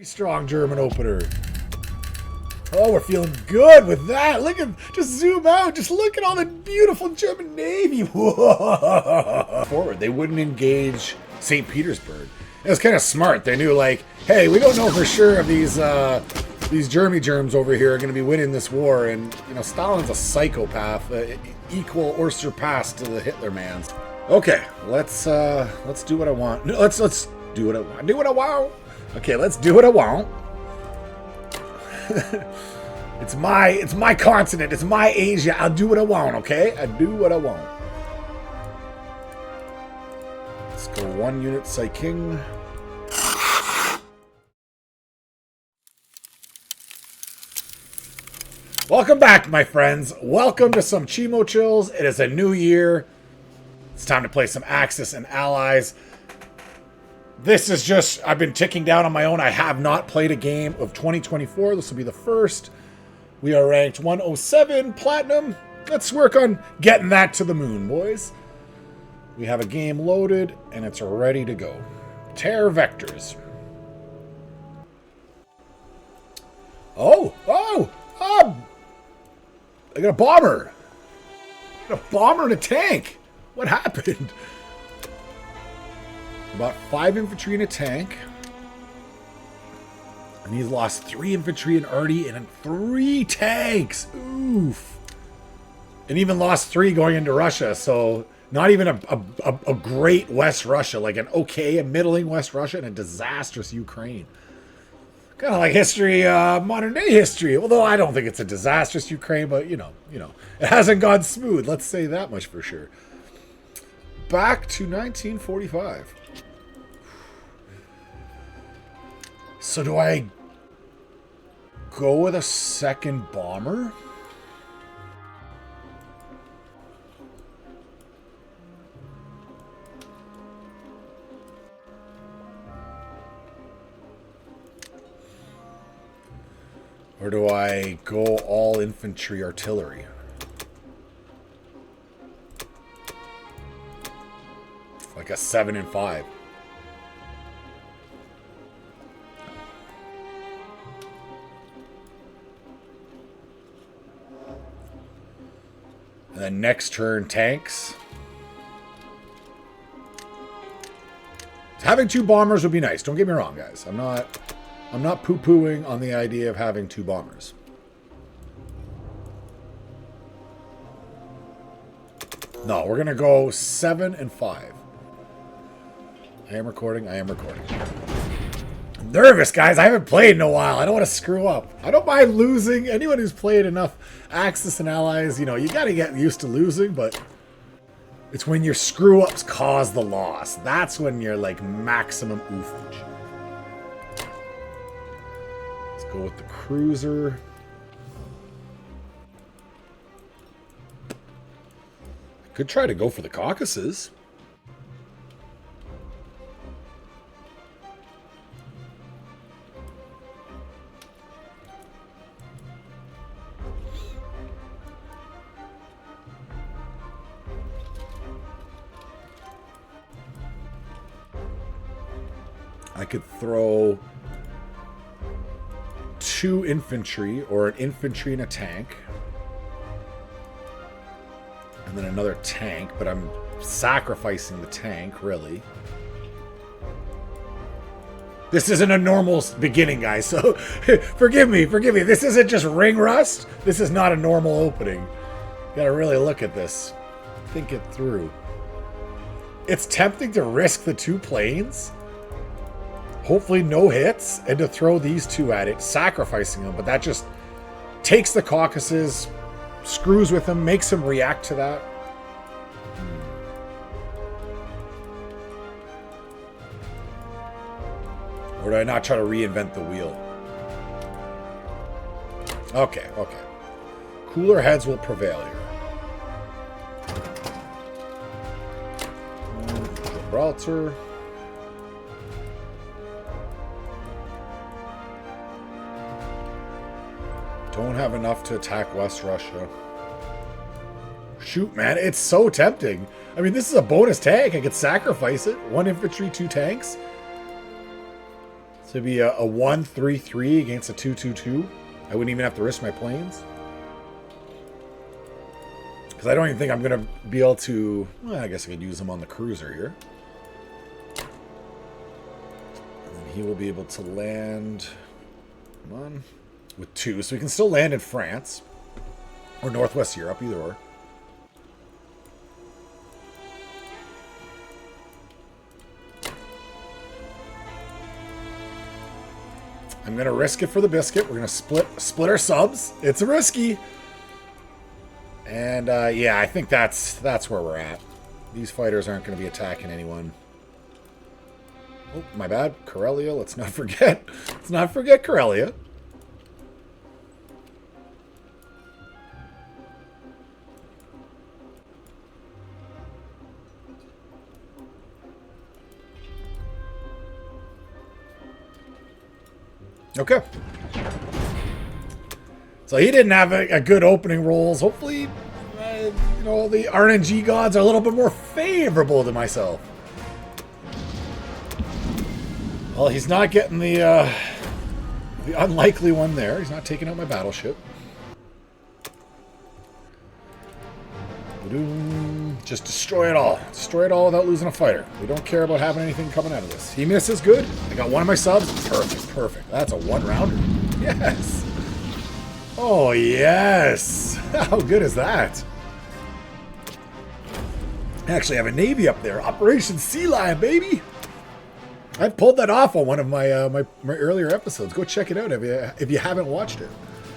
Strong German opener. Oh, we're feeling good with that. Look at, just zoom out. Just look at all the beautiful German Navy. Whoa. Forward, they wouldn't engage St. Petersburg. It was kind of smart. They knew, like, hey, we don't know for sure if these Germy germs over here are going to be winning this war. And you know, Stalin's a psychopath, equal or surpassed to the Hitler mans. Okay, let's do what I want. No, let's do what I want. Do what I want. Okay, let's do what I want. It's my continent. It's my Asia. I'll do what I want, okay? I do what I want. Let's go 1 unit Psy-King. Welcome back, my friends. Welcome to some Chimo Chills. It is a new year. It's time to play some Axis and Allies. This is just, I've been ticking down on my own. I have not played a game of 2024. This will be the first. We are ranked 107 Platinum. Let's work on getting that to the moon, boys. We have a game loaded, and it's ready to go. Terror Vectors. Oh! I got a bomber. I got a bomber and a tank. What happened? About 5 infantry and a tank. And he's lost 3 infantry and arty and 3 tanks. Oof. And even lost 3 going into Russia. So not even a great West Russia. Like an okay, a middling West Russia and a disastrous Ukraine. Kind of like history, modern day history. Although I don't think it's a disastrous Ukraine, but you know, it hasn't gone smooth. Let's say that much for sure. Back to 1945. So do I go with a second bomber? Or do I go all infantry artillery? Like a 7 and 5. And then next turn, tanks. Having 2 bombers would be nice. Don't get me wrong, guys. I'm not poo-pooing on the idea of having 2 bombers. No, we're gonna go 7 and 5. I am recording. I'm nervous, guys. I haven't played in a while. I don't want to screw up. I don't mind losing. Anyone who's played enough Axis and Allies, you know, you got to get used to losing, but it's when your screw-ups cause the loss. That's when you're like maximum oofage. Let's go with the cruiser. I could try to go for the Caucasus. I could throw 2 infantry or an infantry and a tank. And then another tank, but I'm sacrificing the tank, really. This isn't a normal beginning, guys, so forgive me. This isn't just ring rust. This is not a normal opening. You gotta really look at this. Think it through. It's tempting to risk the 2 planes. Hopefully no hits, and to throw these 2 at it, sacrificing them, but that just takes the Caucasus, screws with him, makes him react to that. Or do I not try to reinvent the wheel? Okay. Cooler heads will prevail here. Gibraltar. Don't have enough to attack West Russia. Shoot, man, it's so tempting. I mean, this is a bonus tank. I could sacrifice it. 1 infantry, 2 tanks. So it'd be a 1-3-3 against a 2-2-2. I wouldn't even have to risk my planes. Because I don't even think I'm going to be able to... Well, I guess I could use him on the cruiser here. And he will be able to land... Come on. With 2. So we can still land in France. Or Northwest Europe, either or. I'm going to risk it for the biscuit. We're going to split our subs. It's risky. And, yeah, I think that's where we're at. These fighters aren't going to be attacking anyone. Oh, my bad. Karelia. Let's not forget. Let's not forget Karelia. Okay. So he didn't have a good opening rolls. Hopefully, you know, the RNG gods are a little bit more favorable to myself. Well, he's not getting the unlikely one there. He's not taking out my battleship. Just destroy it all. Destroy it all without losing a fighter. We don't care about having anything coming out of this. He misses, good. I got one of my subs. Perfect, perfect. That's a one-rounder. Yes. Oh, yes. How good is that? I actually have a navy up there. Operation Sea Lion, baby. I've pulled that off on one of my my earlier episodes. Go check it out if you haven't watched it.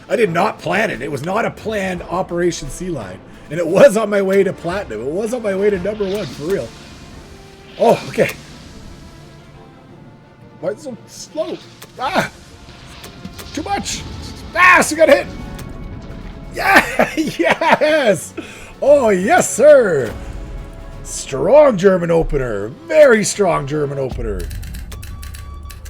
I did not plan it. It was not a planned Operation Sea Lion. And it was on my way to platinum. It was on my way to #1, for real. Oh, okay. Why is it so slow? Ah! Too much! Ah, so got hit! Yeah! Yes! Oh, yes, sir! Strong German opener. Very strong German opener.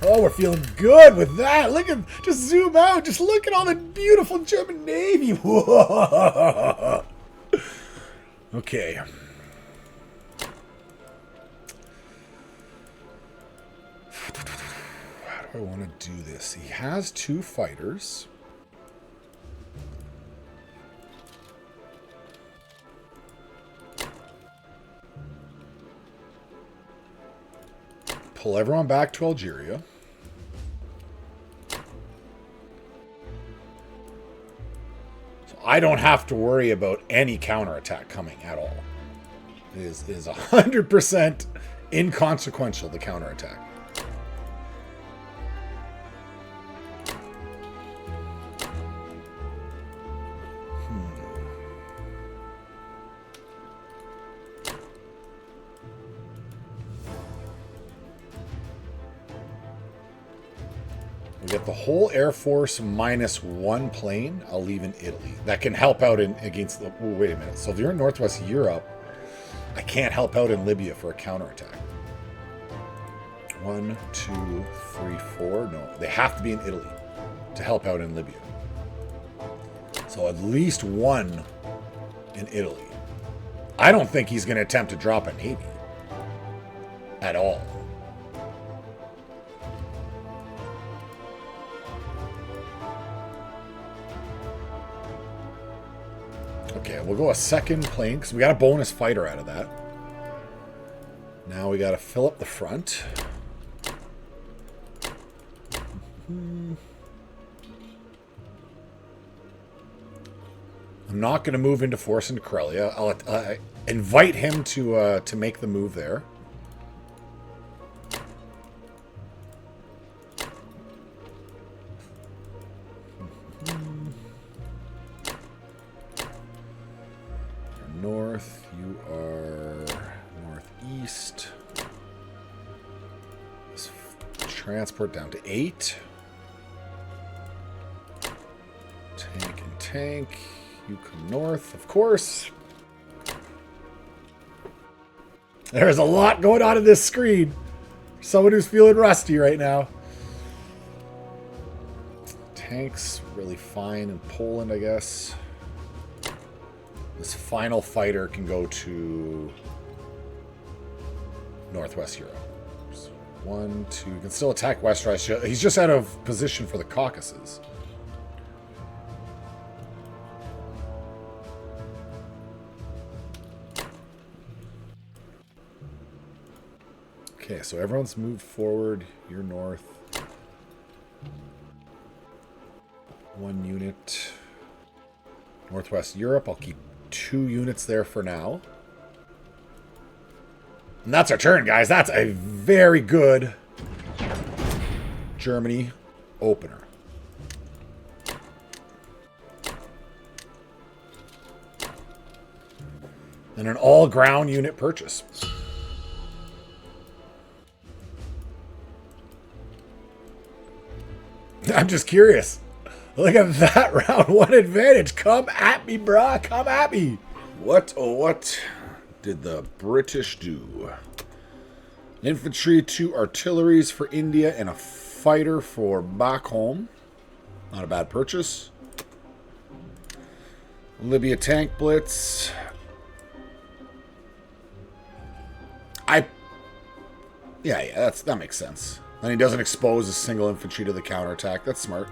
Oh, we're feeling good with that. Look at, just zoom out. Just look at all the beautiful German Navy. Whoa. Okay. How do I want to do this? He has 2 fighters. Pull everyone back to Algeria. I don't have to worry about any counterattack coming at all. It is 100% inconsequential, the counterattack. We get the whole Air Force minus 1 plane. I'll leave in Italy. That can help out against the... Oh, wait a minute. So if you're in Northwest Europe, I can't help out in Libya for a counterattack. 1, 2, 3, 4. No, they have to be in Italy to help out in Libya. So at least 1 in Italy. I don't think he's going to attempt to drop a navy at all. Okay, we'll go a second plane because we got a bonus fighter out of that. Now we got to fill up the front. I'm not going to move into force into Karelia. I'll invite him to make the move there. North, you are northeast. Let's transport down to 8. Tank and tank. You come north, of course. There's a lot going on in this screen. Someone who's feeling rusty right now. Tanks really fine in Poland, I guess. This final fighter can go to Northwest Europe. 1, 2. He can still attack West Russia. He's just out of position for the Caucasus. Okay, so everyone's moved forward. You're north. 1 unit. Northwest Europe. I'll keep 2 units there for now. And that's our turn, guys. That's a very good Germany opener. And an all-ground unit purchase. I'm just curious. Look at that round 1 advantage. Come at me, brah. Come at me. What did the British do? Infantry, 2 artilleries for India, and a fighter for back home. Not a bad purchase. Libya tank blitz. Yeah, that makes sense. Then he doesn't expose a single infantry to the counterattack. That's smart.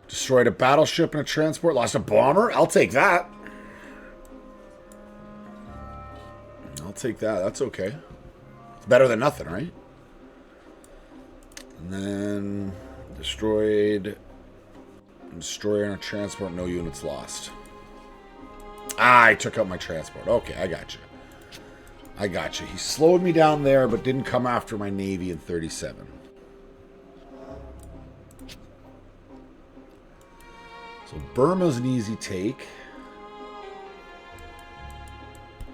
Destroyed a battleship and a transport. Lost a bomber. I'll take that. I'll take that. That's okay. It's better than nothing, right? And then destroyed. Destroyer and a transport. No units lost. I took out my transport. Okay, I got you. I got you. He slowed me down there, but didn't come after my navy in 37. So Burma's an easy take.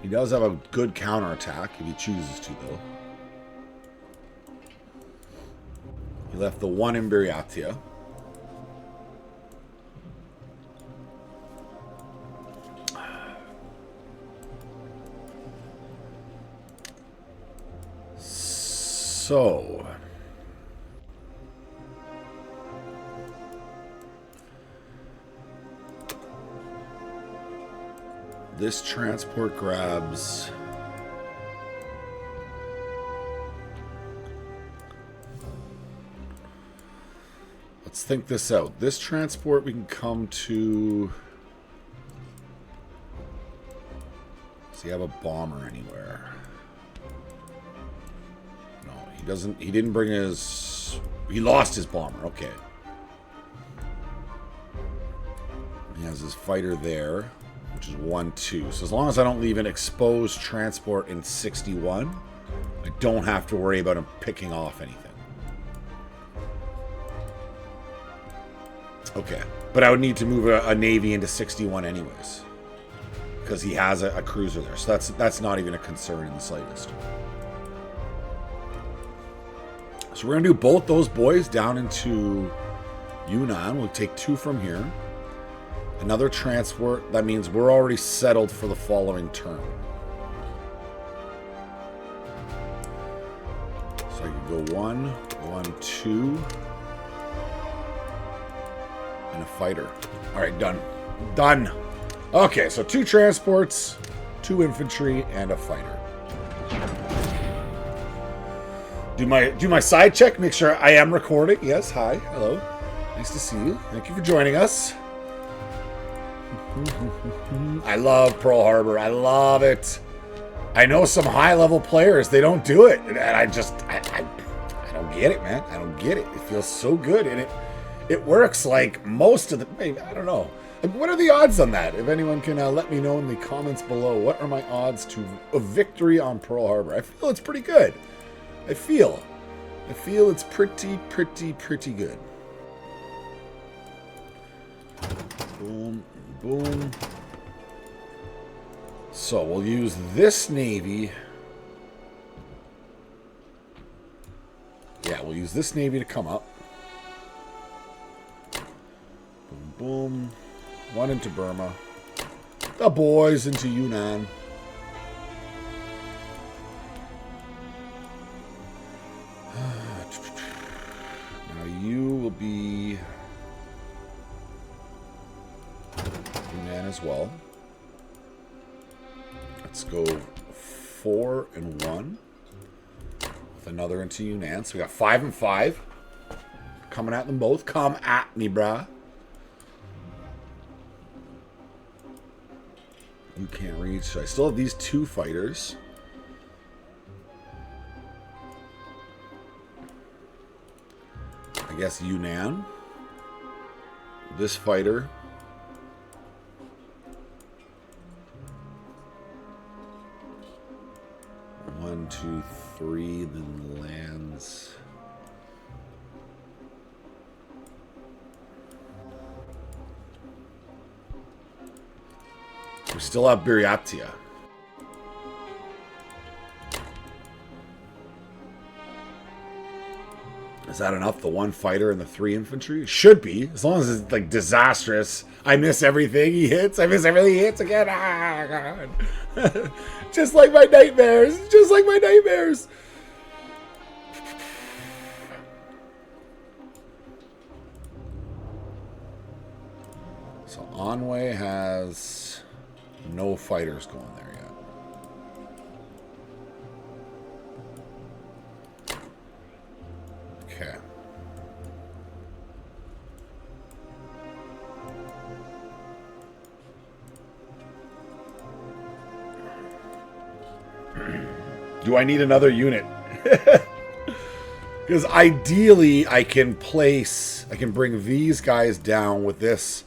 He does have a good counterattack if he chooses to, though. He left the 1 in Buryatia. So, this transport grabs let's think this out. This transport we can come to. Does he have a bomber anywhere? He didn't bring his... He lost his bomber. Okay. He has his fighter there, which is 1-2. So as long as I don't leave an exposed transport in 61, I don't have to worry about him picking off anything. Okay. But I would need to move a navy into 61 anyways, because he has a cruiser there. So that's not even a concern in the slightest. So we're going to do both those boys down into Yunnan. We'll take 2 from here. Another transport. That means we're already settled for the following turn. So I can go 1, 1, 2. And a fighter. All right, done. Done. Okay, so 2 transports, 2 infantry, and a fighter. Do my side check, make sure I am recording. Yes, hi, hello. Nice to see you. Thank you for joining us. I love Pearl Harbor. I love it. I know some high-level players, they don't do it. And I don't get it, man. I don't get it. It feels so good. And it works like most of the... Maybe, I don't know. What are the odds on that? If anyone can let me know in the comments below, what are my odds to a victory on Pearl Harbor? I feel it's pretty good. I feel it's pretty good. Boom, boom. So we'll use this navy. Yeah, we'll use this navy to come up. Boom, boom. 1 into Burma. The boys into Yunnan. You will be Yunnan as well. Let's go 4 and 1. with another into Yunnan. So we got 5 and 5. Coming at them both. Come at me, brah. You can't reach. So I still have these 2 fighters. I guess Yunnan. This fighter. One, 2, 3, then lands. We still have Buryatia. Is that enough? The 1 fighter and the 3 infantry? Should be, as long as it's like disastrous. I miss everything he hits. I miss everything he hits again. Ah, God. Just like my nightmares. Just like my nightmares. So Anwei has no fighters going there yet. Okay. Do I need another unit? Because ideally I can bring these guys down with this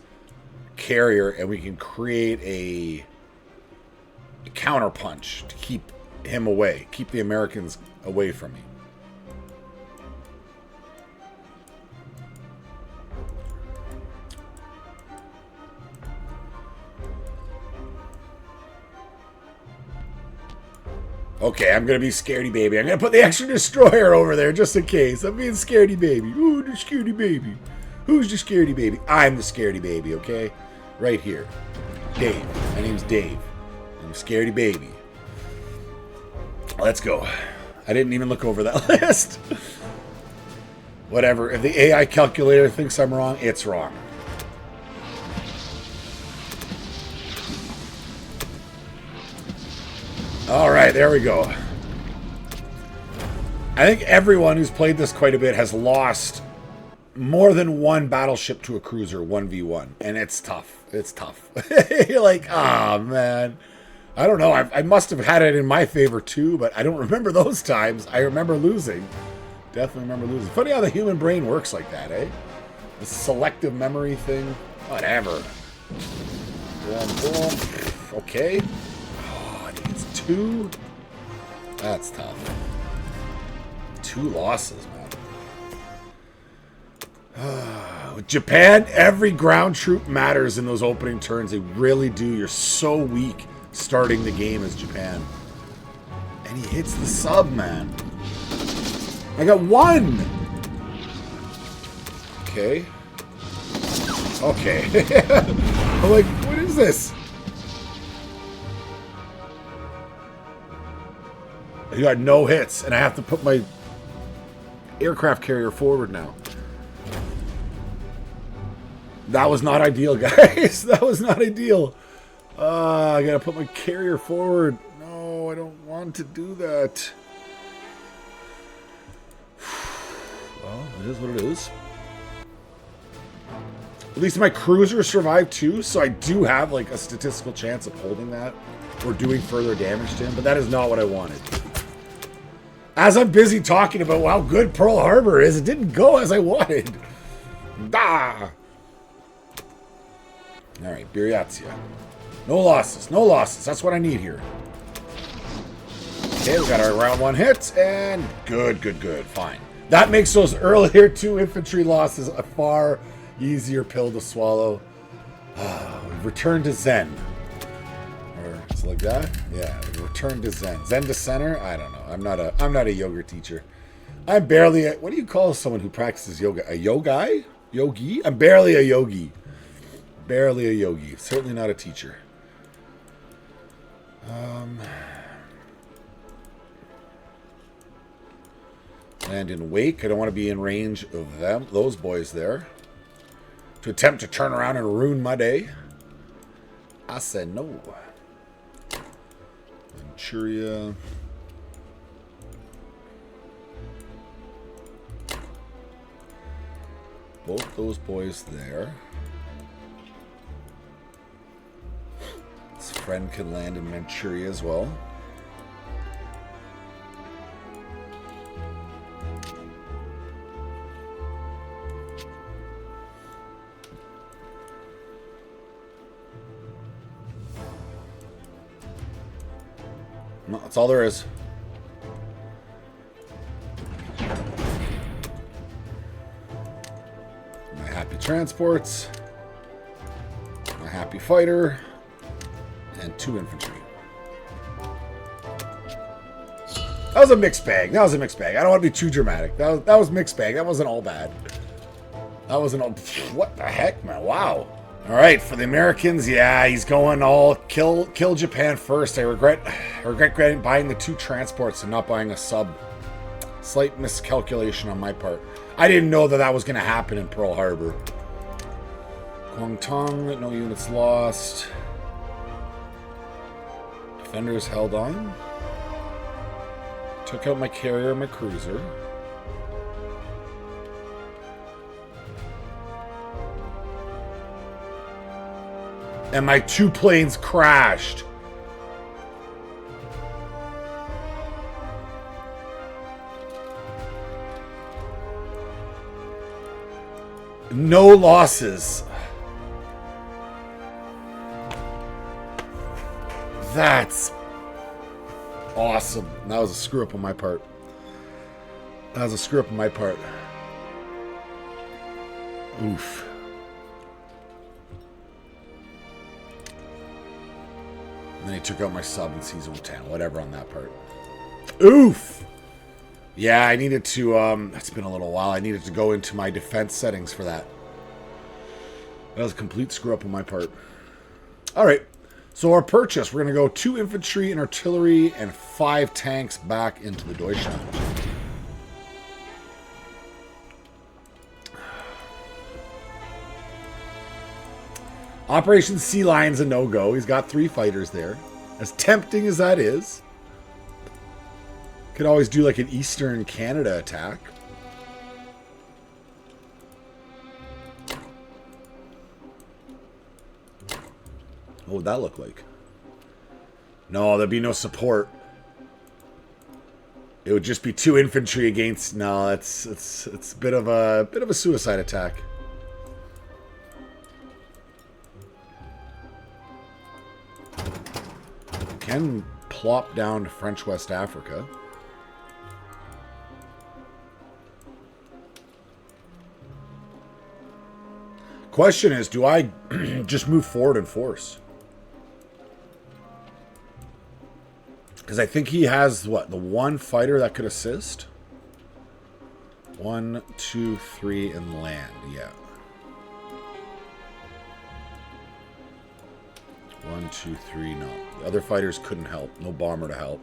carrier and we can create a counter punch to keep him away, keep the Americans away from me. Okay, I'm going to be scaredy baby. I'm going to put the extra destroyer over there just in case. I'm being scaredy baby. Ooh, the scaredy baby. Who's the scaredy baby? I'm the scaredy baby, okay? Right here. Dave. My name's Dave. I'm scaredy baby. Let's go. I didn't even look over that list. Whatever. If the AI calculator thinks I'm wrong, it's wrong. All right, there we go. I think everyone who's played this quite a bit has lost more than one battleship to a cruiser 1v1, and it's tough. It's tough. You're like, oh, man. I don't know. I must have had it in my favor, too, but I don't remember those times. I remember losing. Definitely remember losing. Funny how the human brain works like that, eh? The selective memory thing. Whatever. Boom, boom. Okay. 2? That's tough. 2 losses, man. With Japan, every ground troop matters in those opening turns. They really do. You're so weak starting the game as Japan. And he hits the sub, man. I got 1! Okay. Okay. I'm like, what is this? You got no hits, and I have to put my aircraft carrier forward now. That was not ideal, guys. That was not ideal. I gotta put my carrier forward. No, I don't want to do that. Well, it is what it is. At least my cruiser survived too, so I do have like a statistical chance of holding that or doing further damage to him, but that is not what I wanted. As I'm busy talking about how good Pearl Harbor is, it didn't go as I wanted. Ah! Alright, Buryatia. No losses, no losses. That's what I need here. Okay, we got our round 1 hit, and good, good, good. Fine. That makes those earlier 2 infantry losses a far easier pill to swallow. We've returned to Zen. Or it's like that? Yeah, return to Zen. Zen to center? I don't know. I'm not a yoga teacher. I'm barely a, what do you call someone who practices yoga? A yogi? Yogi? I'm barely a yogi. Barely a yogi. Certainly not a teacher. And in wake, I don't want to be in range of them, those boys there. To attempt to turn around and ruin my day. I said no. Manchuria. both those boys there. His friend can land in Manchuria as well. No, that's all there is. My happy transports, my happy fighter, and 2 infantry. That was a mixed bag. That was a mixed bag. I don't want to be too dramatic. That was mixed bag. That wasn't all bad. That wasn't all... What the heck, man? Wow. All right, for the Americans, yeah, he's going all kill Japan first. I regret buying the 2 transports and not buying a sub. Slight miscalculation on my part. I didn't know that was going to happen in Pearl Harbor. Guangdong, no units lost. Defenders held on. Took out my carrier and my cruiser. And my 2 planes crashed. No losses. That's awesome. That was a screw up on my part. Oof. And then he took out my sub in C-Zone 10. Whatever on that part. Oof! Yeah, I needed to, it's been a little while. I needed to go into my defense settings for that. That was a complete screw up on my part. Alright. So our purchase, we're going to go 2 infantry and artillery and 5 tanks back into the Deutschland. Operation Sea Lion's a no-go. He's got 3 fighters there. As tempting as that is. Could always do like an Eastern Canada attack. What would that look like? No, there'd be no support. It would just be 2 infantry against... No, it's a bit of a suicide attack. Can plop down to French West Africa. Question is, do I just move forward in force? Because I think he has, what, the 1 fighter that could assist? 1, 2, 3, and land, yeah. 1, 2, 3, no. The other fighters couldn't help. No bomber to help.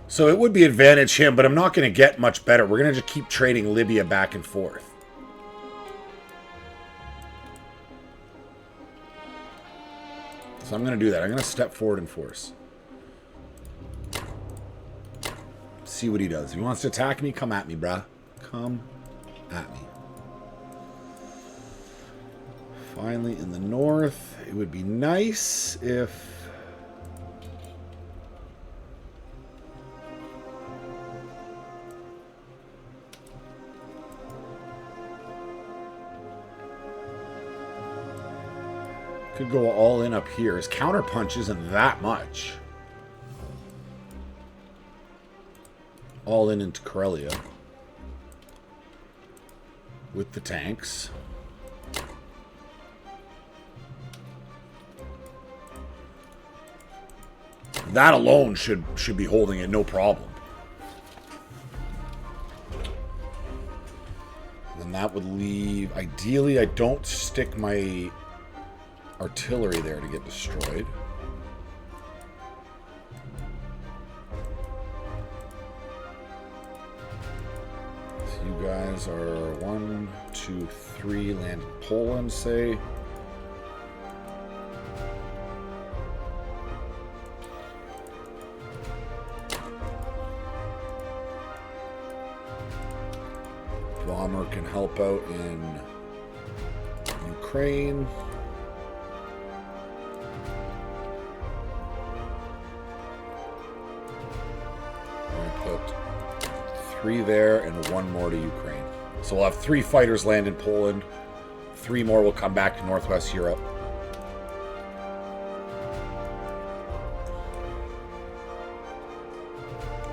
So it would be advantage him, but I'm not going to get much better. We're going to just keep trading Libya back and forth. So I'm going to do that. I'm going to step forward in force. See what he does. If he wants to attack me, come at me, bruh. Come at me. Finally, in the north, it would be nice if... could go all in up here. His counterpunch isn't that much. All in into Karelia. With the tanks. That alone should be holding it, no problem. And that would leave... Ideally, I don't stick my artillery there to get destroyed. So you guys are 1, 2, 3 land in Poland, say. Bomber can and help out in Ukraine. We're going to put 3 there and 1 more to Ukraine. So we'll have 3 fighters land in Poland. 3 more will come back to Northwest Europe.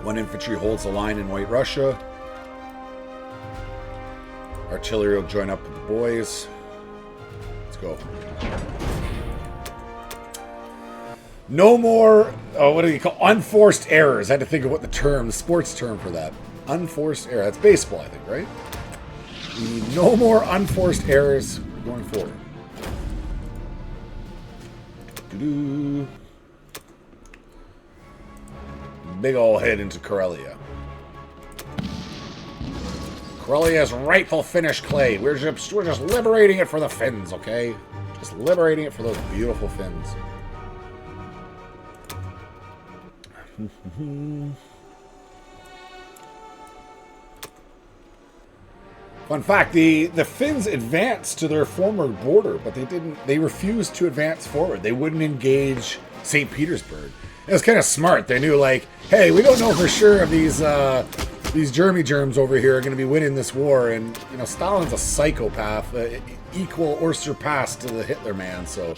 One infantry holds the line in White Russia. Artillery will join up with the boys. Let's go. No more, what do you call, unforced errors. I had to think of what the sports term for that. Unforced error. That's baseball, I think, right? We need no more unforced errors going forward. Doo-doo. Big ol' head into Karelia. Karelia's rightful Finnish clay. We're just liberating it for the Finns, okay? Just liberating it for those beautiful Finns. Fun fact, the Finns advanced to their former border, but they refused to advance forward. They wouldn't engage St. Petersburg. It was kind of smart. They knew, like, hey, we don't know for sure if these Germy germs over here are going to be winning this war. And, you know, Stalin's a psychopath, equal or surpassed to the Hitler man. So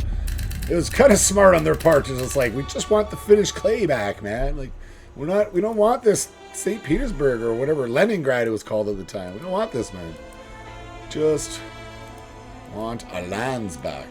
it was kind of smart on their part. It's like, we just want the Finnish clay back, man. Like, we don't want this St. Petersburg or whatever, Leningrad it was called at the time. We don't want this, man. Just want our lands back.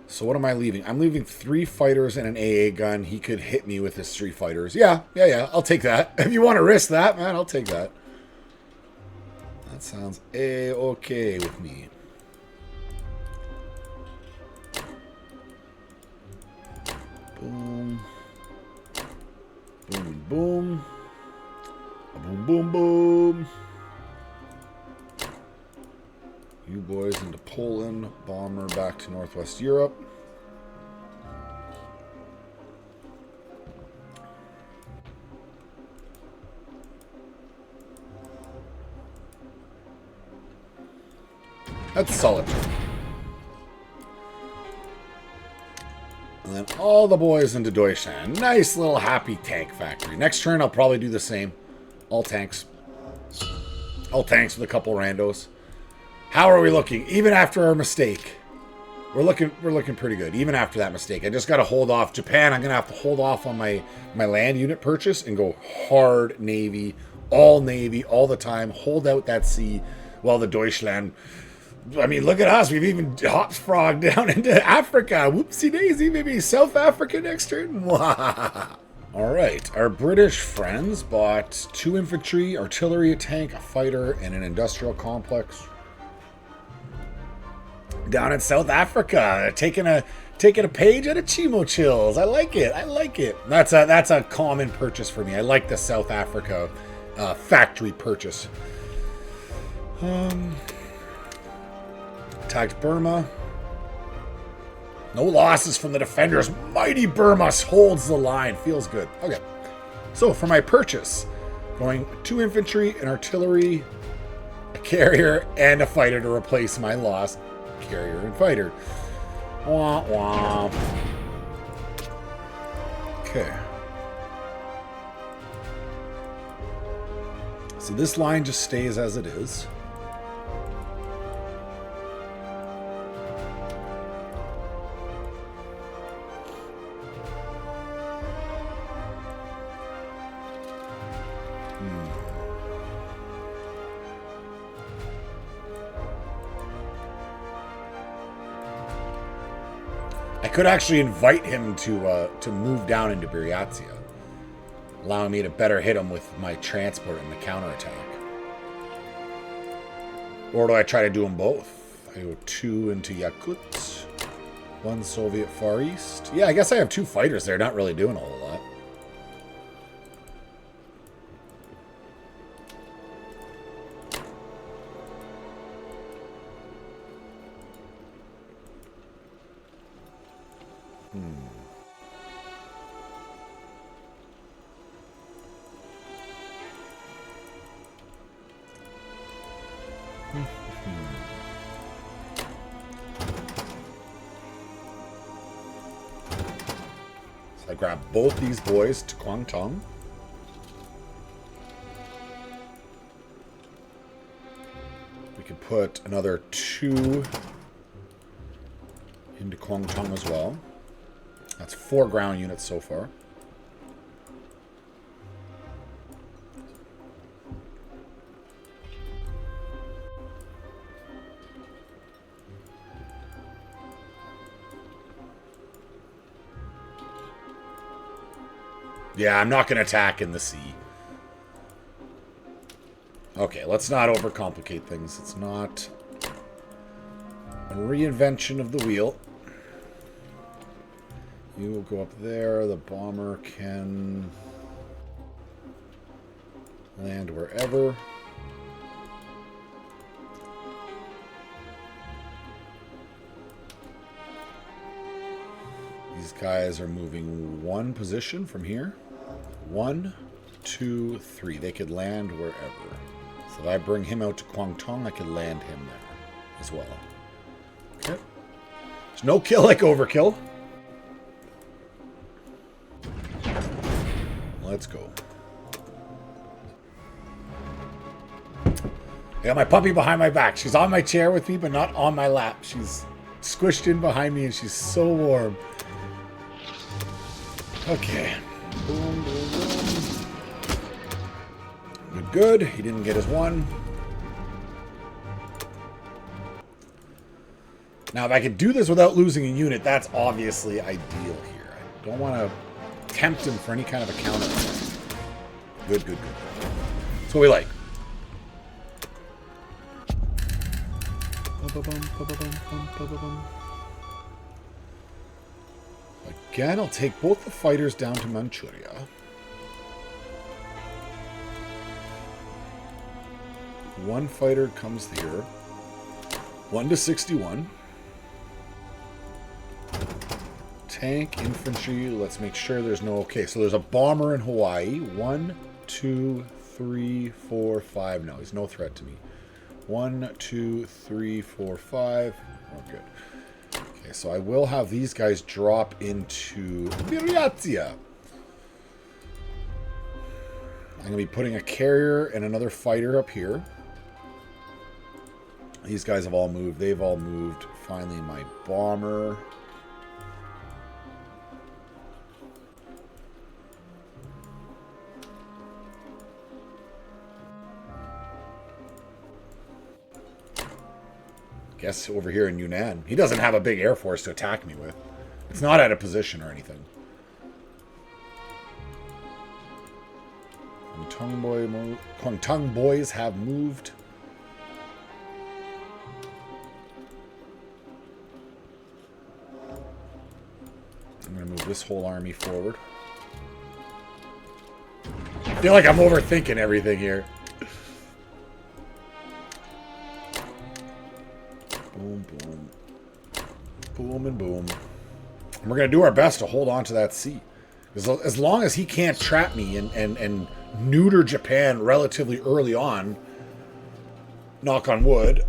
So what am I leaving? I'm leaving 3 fighters and an AA gun. He could hit me with his 3 fighters. Yeah. I'll take that. If you want to risk that, man, I'll take that. That sounds A-okay with me. Boom. Boom, boom. Boom, boom, boom. You boys into Poland. Bomber back to Northwest Europe. That's solid. And then all the boys into Deutschland. Nice little happy tank factory. Next turn, I'll probably do the same. All tanks. All tanks with a couple randos. How are we looking? Even after our mistake, we're looking pretty good. Even after that mistake, I just got to hold off. Japan, I'm gonna have to hold off on my land unit purchase and go hard Navy all the time. Hold out that sea while the Deutschland. I mean, look at us. We've even hopsfrogged down into Africa. Whoopsie daisy, maybe South Africa next turn. All right, our British friends bought 2 infantry, artillery, a tank, a fighter, and an industrial complex. Down in South Africa, taking a page out of Chimo Chills. I like it. That's a common purchase for me. I like the South Africa factory purchase. Attacked Burma. No losses from the defenders. Mighty Burma holds the line. Feels good. Okay. So for my purchase, going 2 infantry, an artillery, a carrier, and a fighter to replace my lost carrier and fighter. Wah, wah. Okay. So this line just stays as it is. I could actually invite him to move down into Buryatia, allowing me to better hit him with my transport and the counterattack. Or do I try to do them both? I go 2 into Yakut, 1 Soviet Far East. Yeah, I guess I have 2 fighters there, not really doing a whole lot. So I grab both these boys to Kwangtung. We could put another 2 into Kwangtung as well. That's 4 ground units so far. Yeah, I'm not going to attack in the sea. Okay, let's not overcomplicate things. It's not a reinvention of the wheel. You will go up there. The bomber can land wherever. These guys are moving 1 position from here. 1, 2, 3. They could land wherever. So if I bring him out to Kwangtung, I could land him there as well. Okay. There's no kill like overkill. Let's go. I got my puppy behind my back. She's on my chair with me, but not on my lap. She's squished in behind me, and she's so warm. Okay. Boom, boom, boom. Good, good. He didn't get his 1. Now, if I could do this without losing a unit, that's obviously ideal here. I don't want to tempt him for any kind of a counter. Good, good, good. That's what we like. Again, I'll take both the fighters down to Manchuria. One fighter comes here. 1 to 61. Tank, infantry. Let's make sure there's no... Okay, so there's a bomber in Hawaii. 1, 2, 3, 4, 5. No, he's no threat to me. 1, 2, 3, 4, 5. Oh, good. Okay, so I will have these guys drop into Buryatia. I'm going to be putting a carrier and another fighter up here. These guys have all moved. They've all moved. Finally, my bomber. Guess over here in Yunnan. He doesn't have a big air force to attack me with. It's not out of position or anything. Kwangtung boys have moved. I'm going to move this whole army forward. I feel like I'm overthinking everything here. Boom, boom. Boom and boom. And we're going to do our best to hold on to that sea. As long as he can't trap me and neuter Japan relatively early on, knock on wood,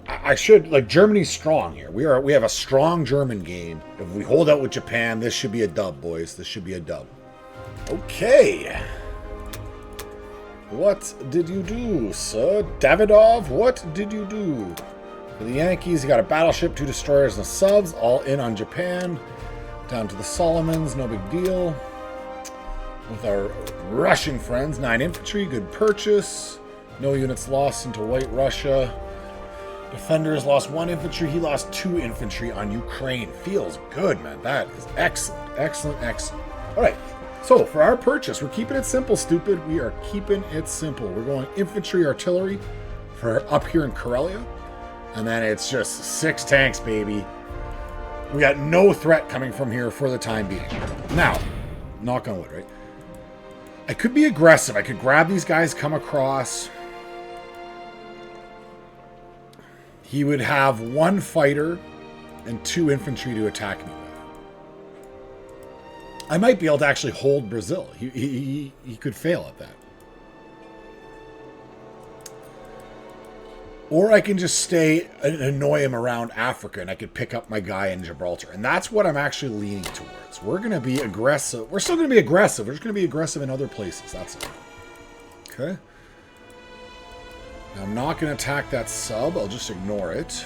I should... Like, Germany's strong here. We have a strong German game. If we hold out with Japan, this should be a dub, boys. This should be a dub. Okay. What did you do, sir? Davidov, what did you do? For the Yankees, you got a battleship, 2 destroyers, and subs, all in on Japan. Down to the Solomons, no big deal. With our Russian friends, 9 infantry, good purchase. No units lost into White Russia. Defenders lost 1 infantry. He lost 2 infantry on Ukraine. Feels good, man. That is excellent, excellent, excellent. All right, so for our purchase, we're keeping it simple, stupid. We are keeping it simple. We're going infantry, artillery for up here in Karelia. And then it's just 6 tanks, baby. We got no threat coming from here for the time being. Now, knock on wood, right? I could be aggressive. I could grab these guys, come across. He would have 1 fighter and 2 infantry to attack me with. I might be able to actually hold Brazil. He could fail at that. Or I can just stay and annoy him around Africa, and I could pick up my guy in Gibraltar. And that's what I'm actually leaning towards. We're going to be aggressive. We're still going to be aggressive. We're just going to be aggressive in other places. That's it. Okay. Now, I'm not going to attack that sub. I'll just ignore it.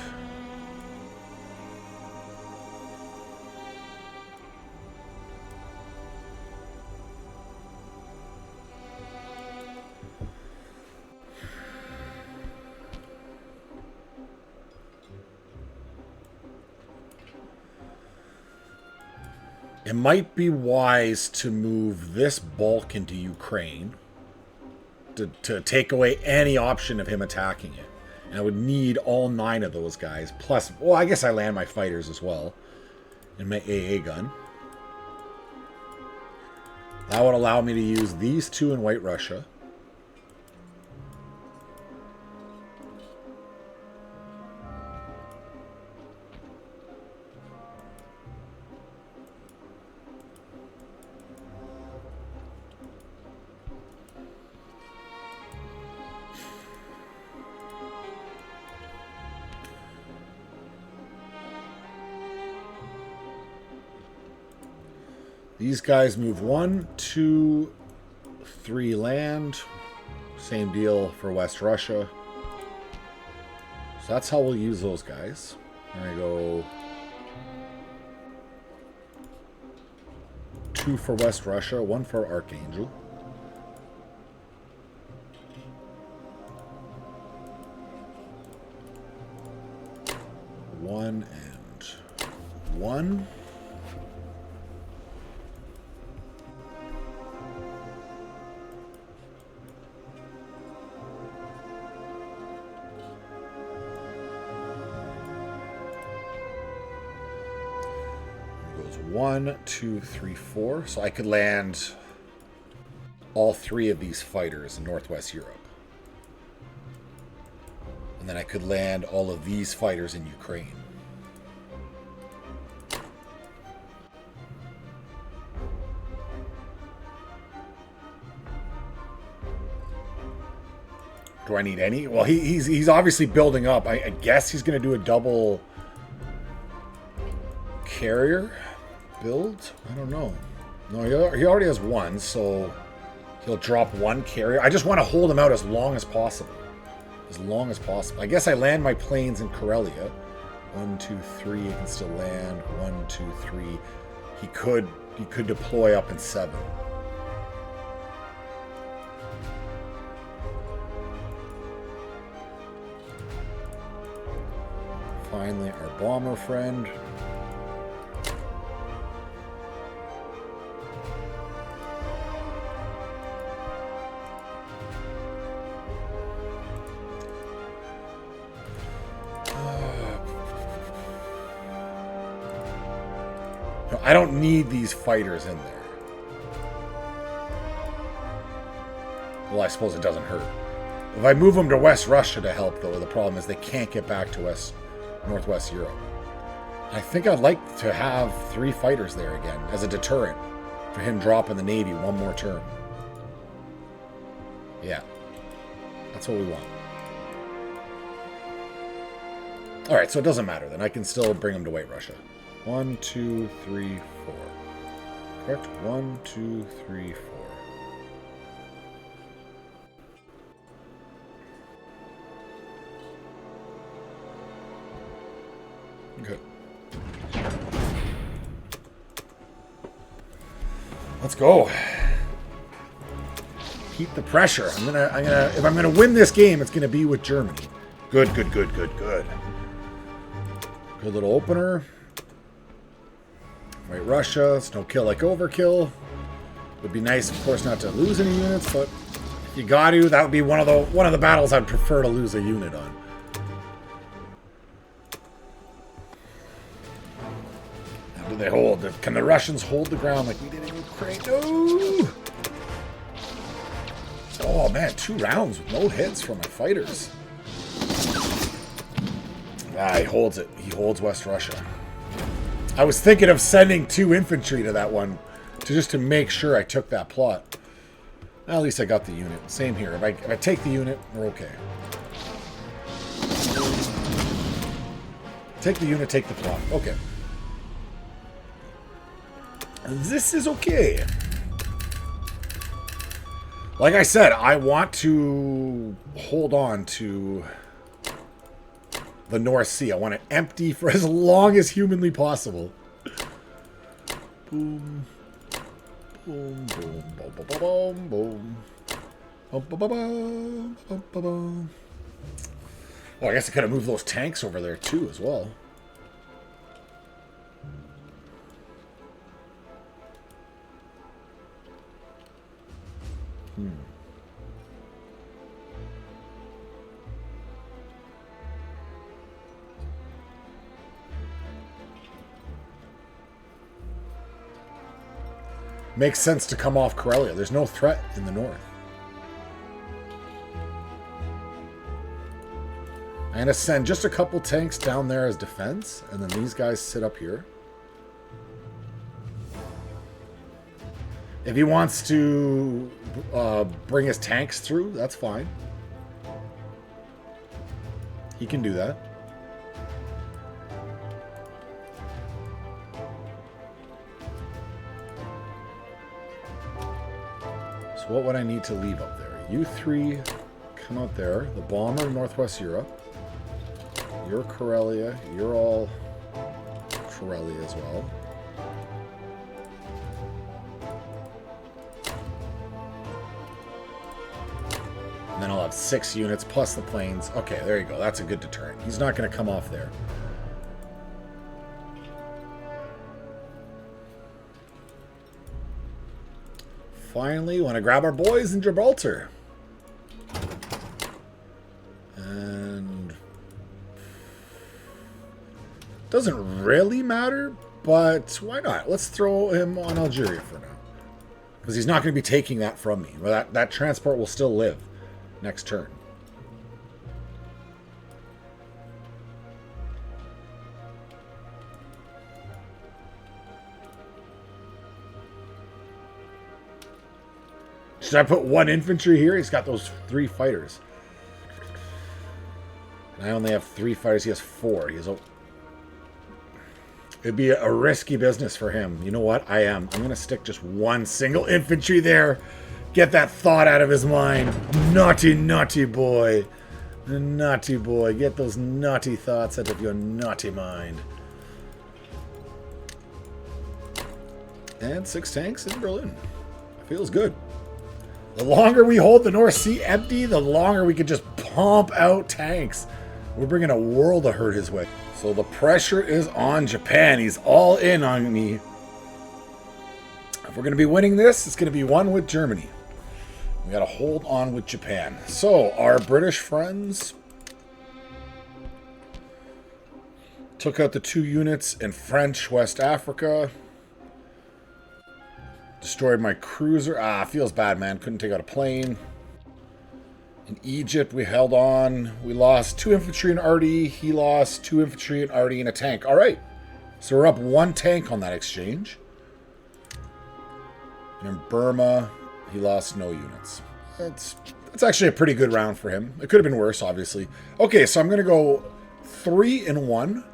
It might be wise to move this bulk into Ukraine to take away any option of him attacking it. And I would need all 9 of those guys. Plus, well, I guess I land my fighters as well. And my AA gun. That would allow me to use these 2 in White Russia. These guys move 1, 2, 3 land. Same deal for West Russia. So that's how we'll use those guys. There I go. 2 for West Russia, 1 for Archangel. One and 1. Goes 1, 2, 3, 4. So I could land all 3 of these fighters in Northwest Europe. And then I could land all of these fighters in Ukraine. Do I need any? Well, he's obviously building up. I guess he's going to do a double carrier build. I don't know. No, he already has 1, so he'll drop 1 carrier. I just want to hold him out as long as possible. As long as possible. I guess I land my planes in Karelia. 1, 2, 3. He can still land. 1, 2, 3. He could deploy up in 7. Finally, our bomber friend. I don't need these fighters in there. Well, I suppose it doesn't hurt. If I move them to West Russia to help, though, the problem is they can't get back to Northwest Europe. I think I'd like to have 3 fighters there again as a deterrent for him dropping the Navy 1 more turn. Yeah. That's what we want. Alright, so it doesn't matter then. I can still bring him to White Russia. 1, 2, 3, 4. Correct? 1, 2, 3, 4. Okay. Let's go. Keep the pressure. If I'm gonna win this game, it's gonna be with Germany. Good, good, good, good, good. Good little opener. White Russia, it's no kill like overkill. Would be nice, of course, not to lose any units, but if you got to, that would be one of the battles I'd prefer to lose a unit on. How do they hold? Can the Russians hold the ground like we did in Ukraine? No! Oh man, 2 rounds with no hits from my fighters. Ah, he holds it. He holds West Russia. I was thinking of sending 2 infantry to that one just to make sure I took that plot. At least I got the unit. Same here. If I take the unit, we're okay. Take the unit, take the plot. Okay. This is okay. Like I said, I want to hold on to the North Sea. I want it empty for as long as humanly possible. Boom. Boom, boom, boom, boom, boom, boom. Boom, boom, boom, boom, boom, boom. Oh, I guess I could have moved those tanks over there too as well. Makes sense to come off Karelia. There's no threat in the north. I'm going to send just a couple tanks down there as defense, and then these guys sit up here. If he wants to bring his tanks through, that's fine. He can do that. So what would I need to leave up there? You three come out there. The bomber, Northwest Europe. You're Karelia. You're all Karelia as well. And then I'll have 6 units plus the planes. Okay, there you go. That's a good deterrent. He's not going to come off there. Finally, want to grab our boys in Gibraltar. And doesn't really matter, but why not? Let's throw him on Algeria for now. Because he's not going to be taking that from me. Well, that transport will still live next turn. Should I put 1 infantry here? He's got those 3 fighters. And I only have 3 fighters. He has 4. It'd be a risky business for him. You know what? I'm going to stick just 1 single infantry there. Get that thought out of his mind. Naughty, naughty boy. Naughty boy. Get those naughty thoughts out of your naughty mind. And 6 tanks in Berlin. Feels good. The longer we hold the North Sea empty, the longer we can just pump out tanks. We're bringing a world of hurt his way. So the pressure is on Japan. He's all in on me. If we're going to be winning this, it's going to be one with Germany. We got to hold on with Japan. So our British friends took out the 2 units in French West Africa. Destroyed my cruiser. Feels bad, man. Couldn't take out a plane. In Egypt, we held on. We lost 2 infantry and arty. He lost 2 infantry and arty and a tank. All right. So we're up 1 tank on that exchange. And in Burma, he lost no units. That's actually a pretty good round for him. It could have been worse, obviously. Okay, so I'm going to go 3 in 1.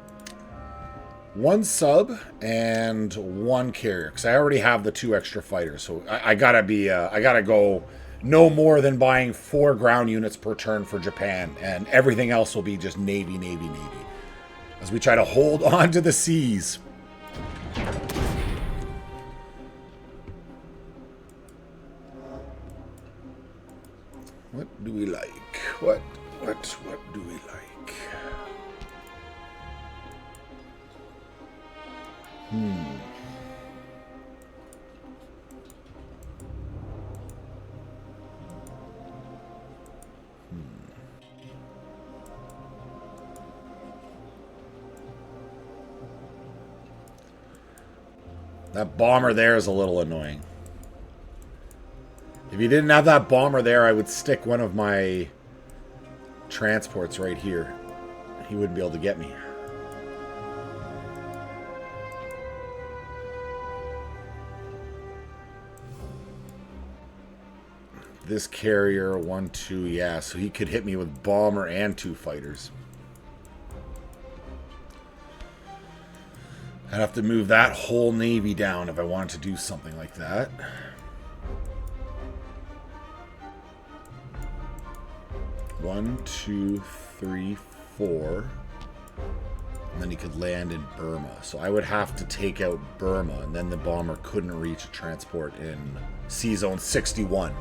1 sub and 1 carrier, because I already have the 2 extra fighters. So I gotta go no more than buying 4 ground units per turn for Japan, and everything else will be just Navy, Navy, Navy, as we try to hold on to the seas. What do we like? What do we like? That bomber there is a little annoying. If you didn't have that bomber there, I would stick one of my transports right here. He wouldn't be able to get me. this carrier, 1, 2, yeah. So he could hit me with bomber and 2 fighters. I'd have to move that whole navy down if I wanted to do something like that. One, 2, 3, 4. And then he could land in Burma. So I would have to take out Burma, and then the bomber couldn't reach a transport in C Zone 61.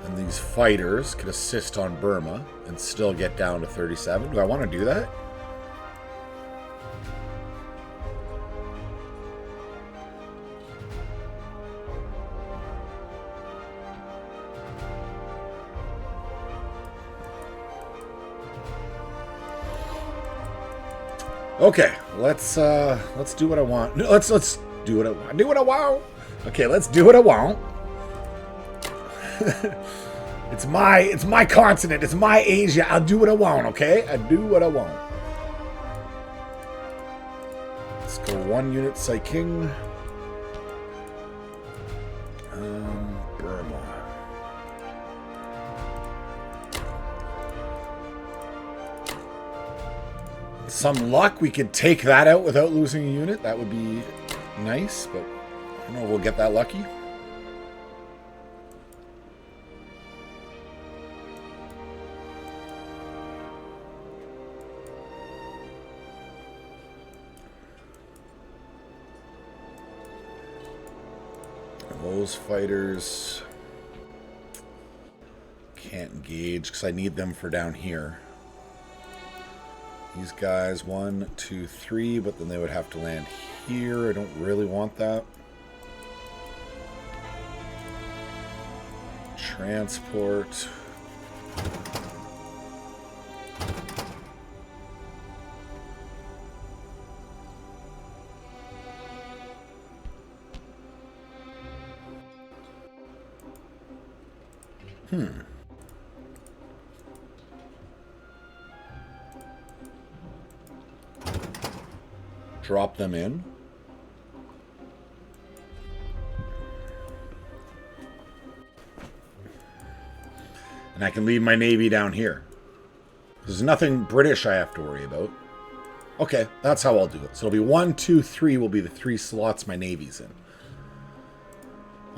And these fighters could assist on Burma and still get down to 37. Do I want to do that? Okay, let's do what I want. Let's do what I want. Do what I want. Okay, let's do what I want. It's my continent. It's my Asia. I'll do what I want. Okay, I do what I want. Let's go 1 unit Saiking. Burma. Some luck, we could take that out without losing a unit. That would be nice, but I don't know if we'll get that lucky. Those fighters can't engage because I need them for down here. These guys, 1, 2, 3, but then they would have to land here. I don't really want that. Transport. Drop them in. And I can leave my navy down here. There's nothing British I have to worry about. Okay, that's how I'll do it. So it'll be 1, 2, 3 will be the 3 slots my navy's in.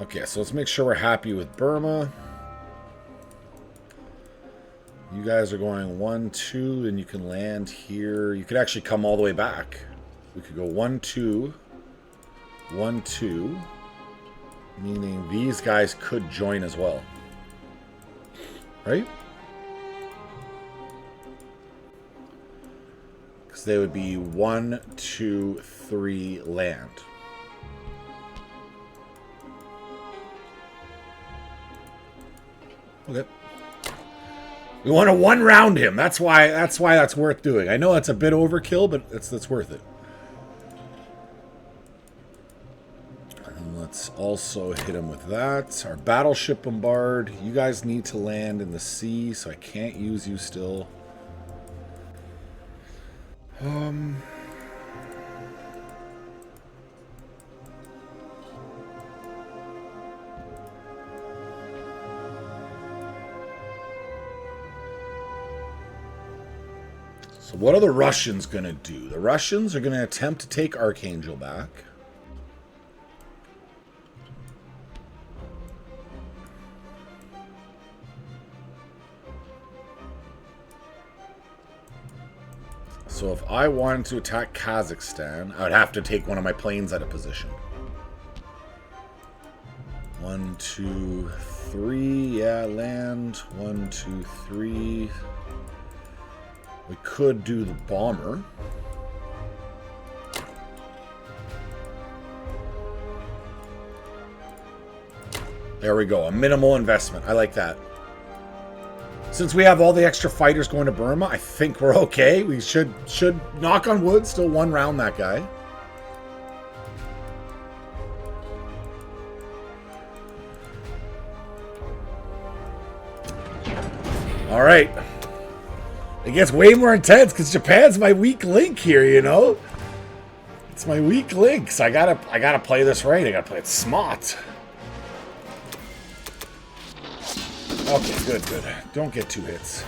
Okay, so let's make sure we're happy with Burma. You guys are going 1, 2, and you can land here. You could actually come all the way back. We could go 1, 2, 1, 2, meaning these guys could join as well. Right? Because they would be 1, 2, 3 land. Okay. We want to one round him. That's why that's worth doing. I know that's a bit overkill, but that's worth it. And let's also hit him with that. Our battleship bombard. You guys need to land in the sea, so I can't use you still. So what are the Russians going to do? The Russians are going to attempt to take Archangel back. So if I wanted to attack Kazakhstan, I would have to take one of my planes out of position. 1, 2, 3. Yeah, land. 1, 2, 3. We could do the bomber. There we go. A minimal investment. I like that. Since we have all the extra fighters going to Burma, I think we're okay. We should knock on wood, still one round that guy. All right. It gets way more intense because Japan's my weak link here, you know? It's my weak link, so I gotta play this right. I gotta play it smart. Okay, good, good. Don't get 2 hits.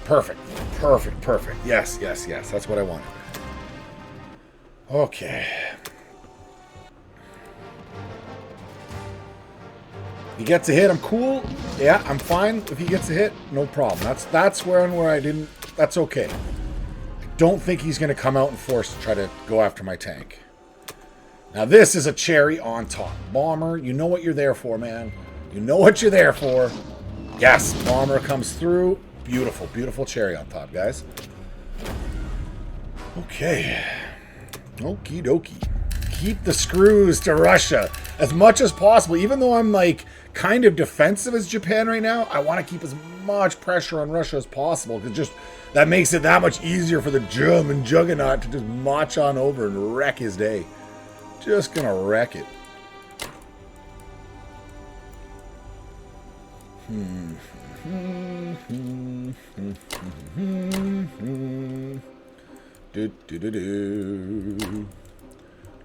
Perfect, perfect, perfect. Yes, yes, yes. That's what I wanted. Okay. He gets a hit, I'm cool. Yeah, I'm fine if he gets a hit. No problem. That's where I didn't... That's okay. I don't think he's going to come out in force to try to go after my tank. Now this is a cherry on top. Bomber, you know what you're there for, man. You know what you're there for. Yes, bomber comes through. Beautiful, beautiful cherry on top, guys. Okay. Okie dokie. Keep the screws to Russia as much as possible. Even though I'm like kind of defensive as Japan right now, I want to keep as much pressure on Russia as possible because just that makes it that much easier for the German juggernaut to just march on over and wreck his day. Just gonna wreck it. Do do do do.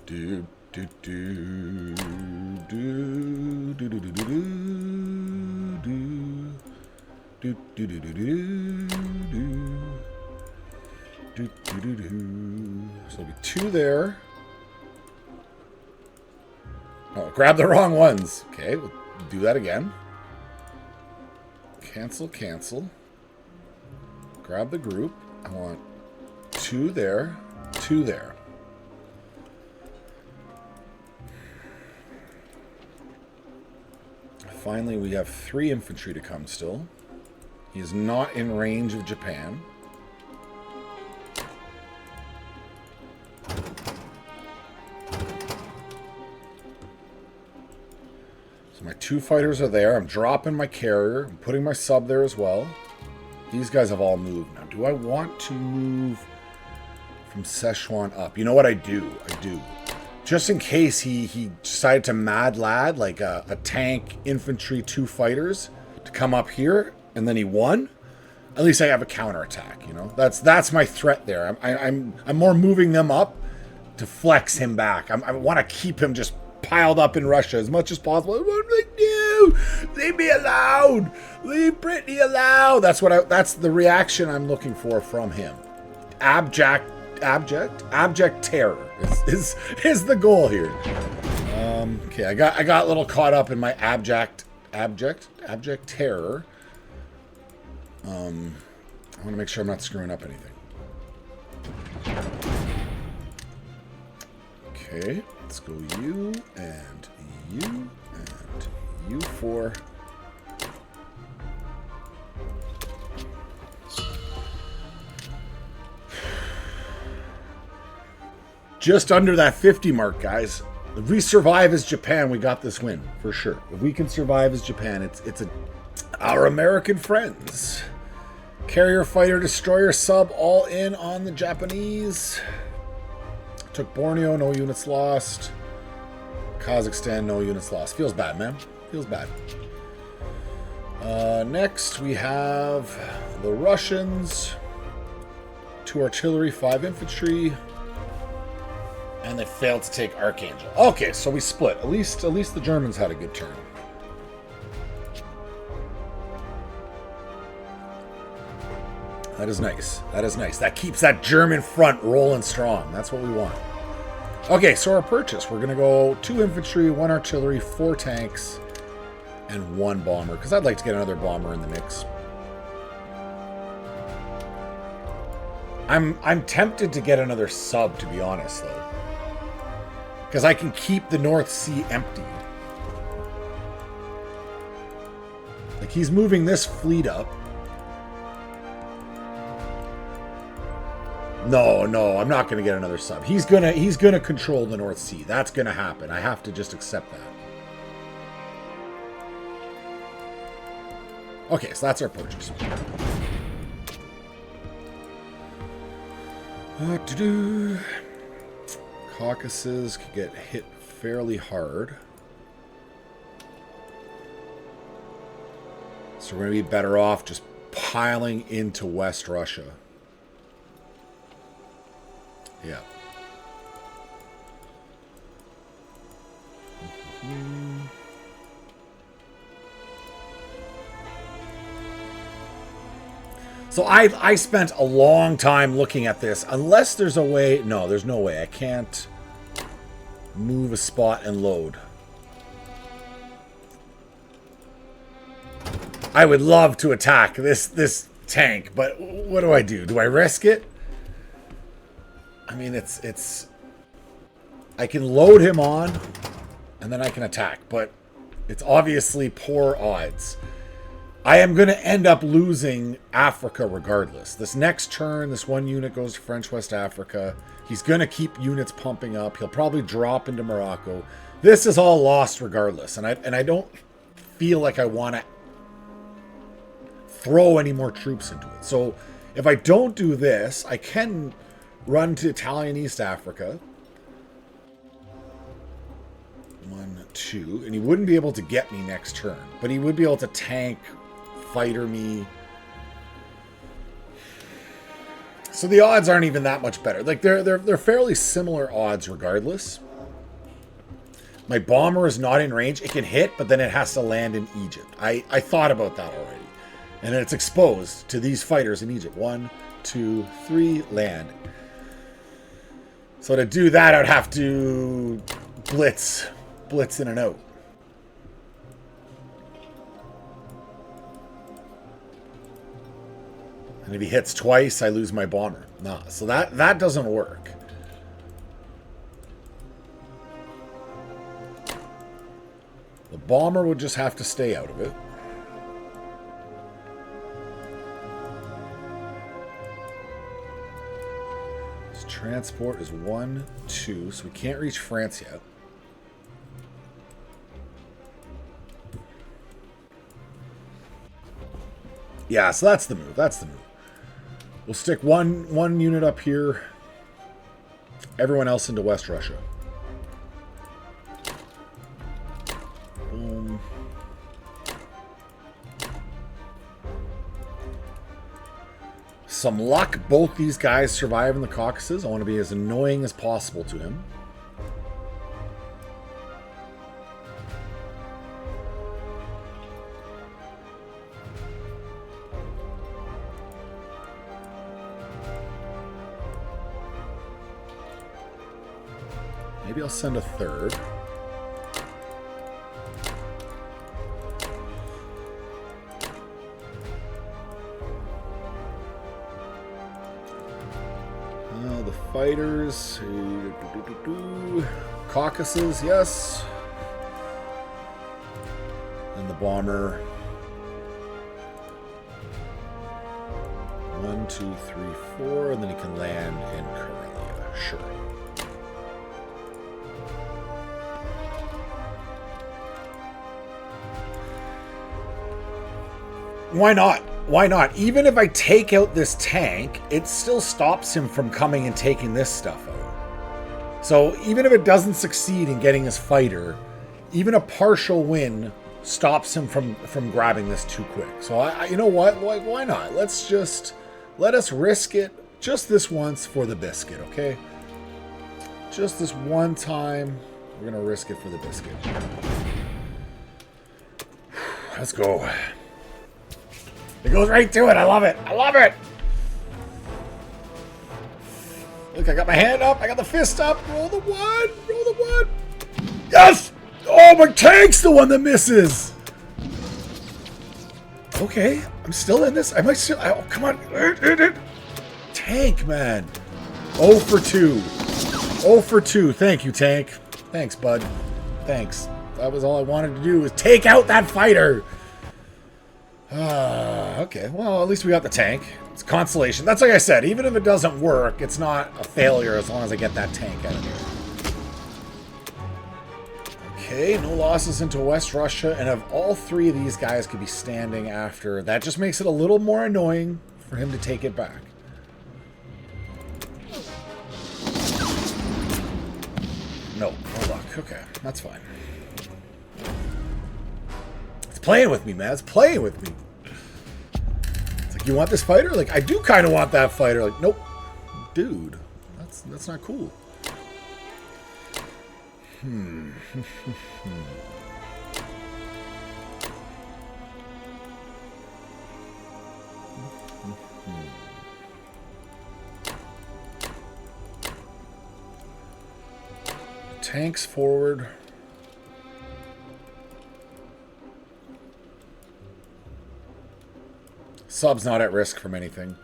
Do do do do do do do do do do do do. So there'll be 2 there. Oh, grab the wrong ones. Okay, we'll do that again. Cancel, cancel. Grab the group. I want 2 there, 2 there. Finally, we have 3 infantry to come still. He is not in range of Japan. So my 2 fighters are there. I'm dropping my carrier. I'm putting my sub there as well. These guys have all moved. Now, do I want to move from Szechuan up? You know what I do? I do. Just in case he decided to mad lad, like a tank, infantry, 2 fighters, to come up here, and then he won, at least I have a counterattack, you know? That's my threat there. I'm more moving them up to flex him back. I want to keep him just piled up in Russia as much as possible. I'm like, no! Leave me alone! Leave Brittany alone! That's the reaction I'm looking for from him. Abject terror is the goal here. Okay, I got a little caught up in my abject terror. I want to make sure I'm not screwing up anything. Okay, let's go you and you 4. Just under that 50 mark, guys. If we survive as Japan, we got this win for sure. If we can survive as Japan, it's our American friends. Carrier, fighter, destroyer, sub, all in on the Japanese. Took Borneo, no units lost. Kazakhstan, no units lost. Feels bad, man. Feels bad. Next, we have the Russians. 2 artillery, 5 infantry. And they failed to take Archangel. Okay, so we split. At least the Germans had a good turn. That is nice. That is nice. That keeps that German front rolling strong. That's what we want. Okay, so our purchase. We're going to go 2 infantry, 1 artillery, 4 tanks, and 1 bomber. Because I'd like to get another bomber in the mix. I'm tempted to get another sub, to be honest, though. Because I can keep the North Sea empty. Like, he's moving this fleet up. No, I'm not going to get another sub. He's gonna control the North Sea. That's going to happen. I have to just accept that. Okay, so that's our purchase. Caucasus could get hit fairly hard. So we're going to be better off just piling into West Russia. Yeah. So I spent a long time looking at this. Unless there's a way... No, there's no way. I can't move a spot and load. I would love to attack this tank, but what do I do? Do I risk it? I mean, it's... I can load him on, and then I can attack, but it's obviously poor odds. I am going to end up losing Africa regardless. This next turn, this one unit goes to French West Africa. He's going to keep units pumping up. He'll probably drop into Morocco. This is all lost regardless, and I don't feel like I want to throw any more troops into it. So if I don't do this, I can run to Italian East Africa. 1, 2, and he wouldn't be able to get me next turn, but he would be able to tank, fighter me. So the odds aren't even that much better. Like they're fairly similar odds regardless. My bomber is not in range. It can hit, but then it has to land in Egypt. I thought about that already. And it's exposed to these fighters in Egypt. 1, 2, 3, land. So to do that, I'd have to blitz in and out. And if he hits twice, I lose my bomber. No, so that doesn't work. The bomber would just have to stay out of it. This transport is 1, 2, so we can't reach France yet. Yeah, so that's the move. That's the move. We'll stick one unit up here. Everyone else into West Russia. Boom. Some luck. Both these guys survive in the Caucasus. I want to be as annoying as possible to him. Maybe I'll send a third. The fighters. Caucasus, yes. And the bomber. 1, 2, 3, 4, and then he can land in Karelia. Sure. Why not? Why not? Even if I take out this tank, it still stops him from coming and taking this stuff out. So even if it doesn't succeed in getting his fighter, even a partial win stops him from grabbing this too quick. So you know what? Why not? Let us risk it just this once for the biscuit, okay? Just this one time, we're gonna risk it for the biscuit. Let's go. It goes right to it. I love it. I love it. Look, I got my hand up. I got the fist up. Roll the 1. Roll the 1. Yes! Oh, my tank's the one that misses. Okay, I'm still in this. I might still... Oh, come on. Tank, man. 0 for 2. 0 for 2. Thank you, tank. Thanks, bud. Thanks. That was all I wanted to do was take out that fighter. Okay, well, at least we got the tank. It's consolation. That's like I said, even if it doesn't work, it's not a failure as long as I get that tank out of here. Okay, no losses into West Russia, and if all 3 of these guys could be standing after, that just makes it a little more annoying for him to take it back. No luck. Okay, that's fine. It's playing with me, man. It's playing with me. It's like, you want this fighter? Like, I do kind of want that fighter. Like, nope. Dude, That's not cool. Tanks forward. Sub's not at risk from anything.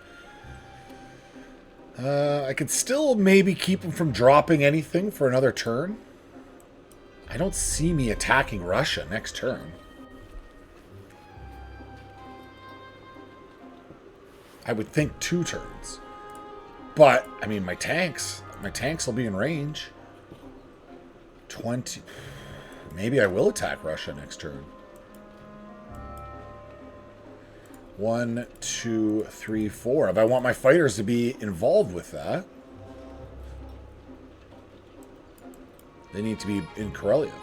I could still maybe keep him from dropping anything for another turn. I don't see me attacking Russia next turn. I would think 2 turns. But, I mean, my tanks will be in range. 20. Maybe I will attack Russia next turn. 1, 2, 3, 4. If I want my fighters to be involved with that, they need to be in Karelia.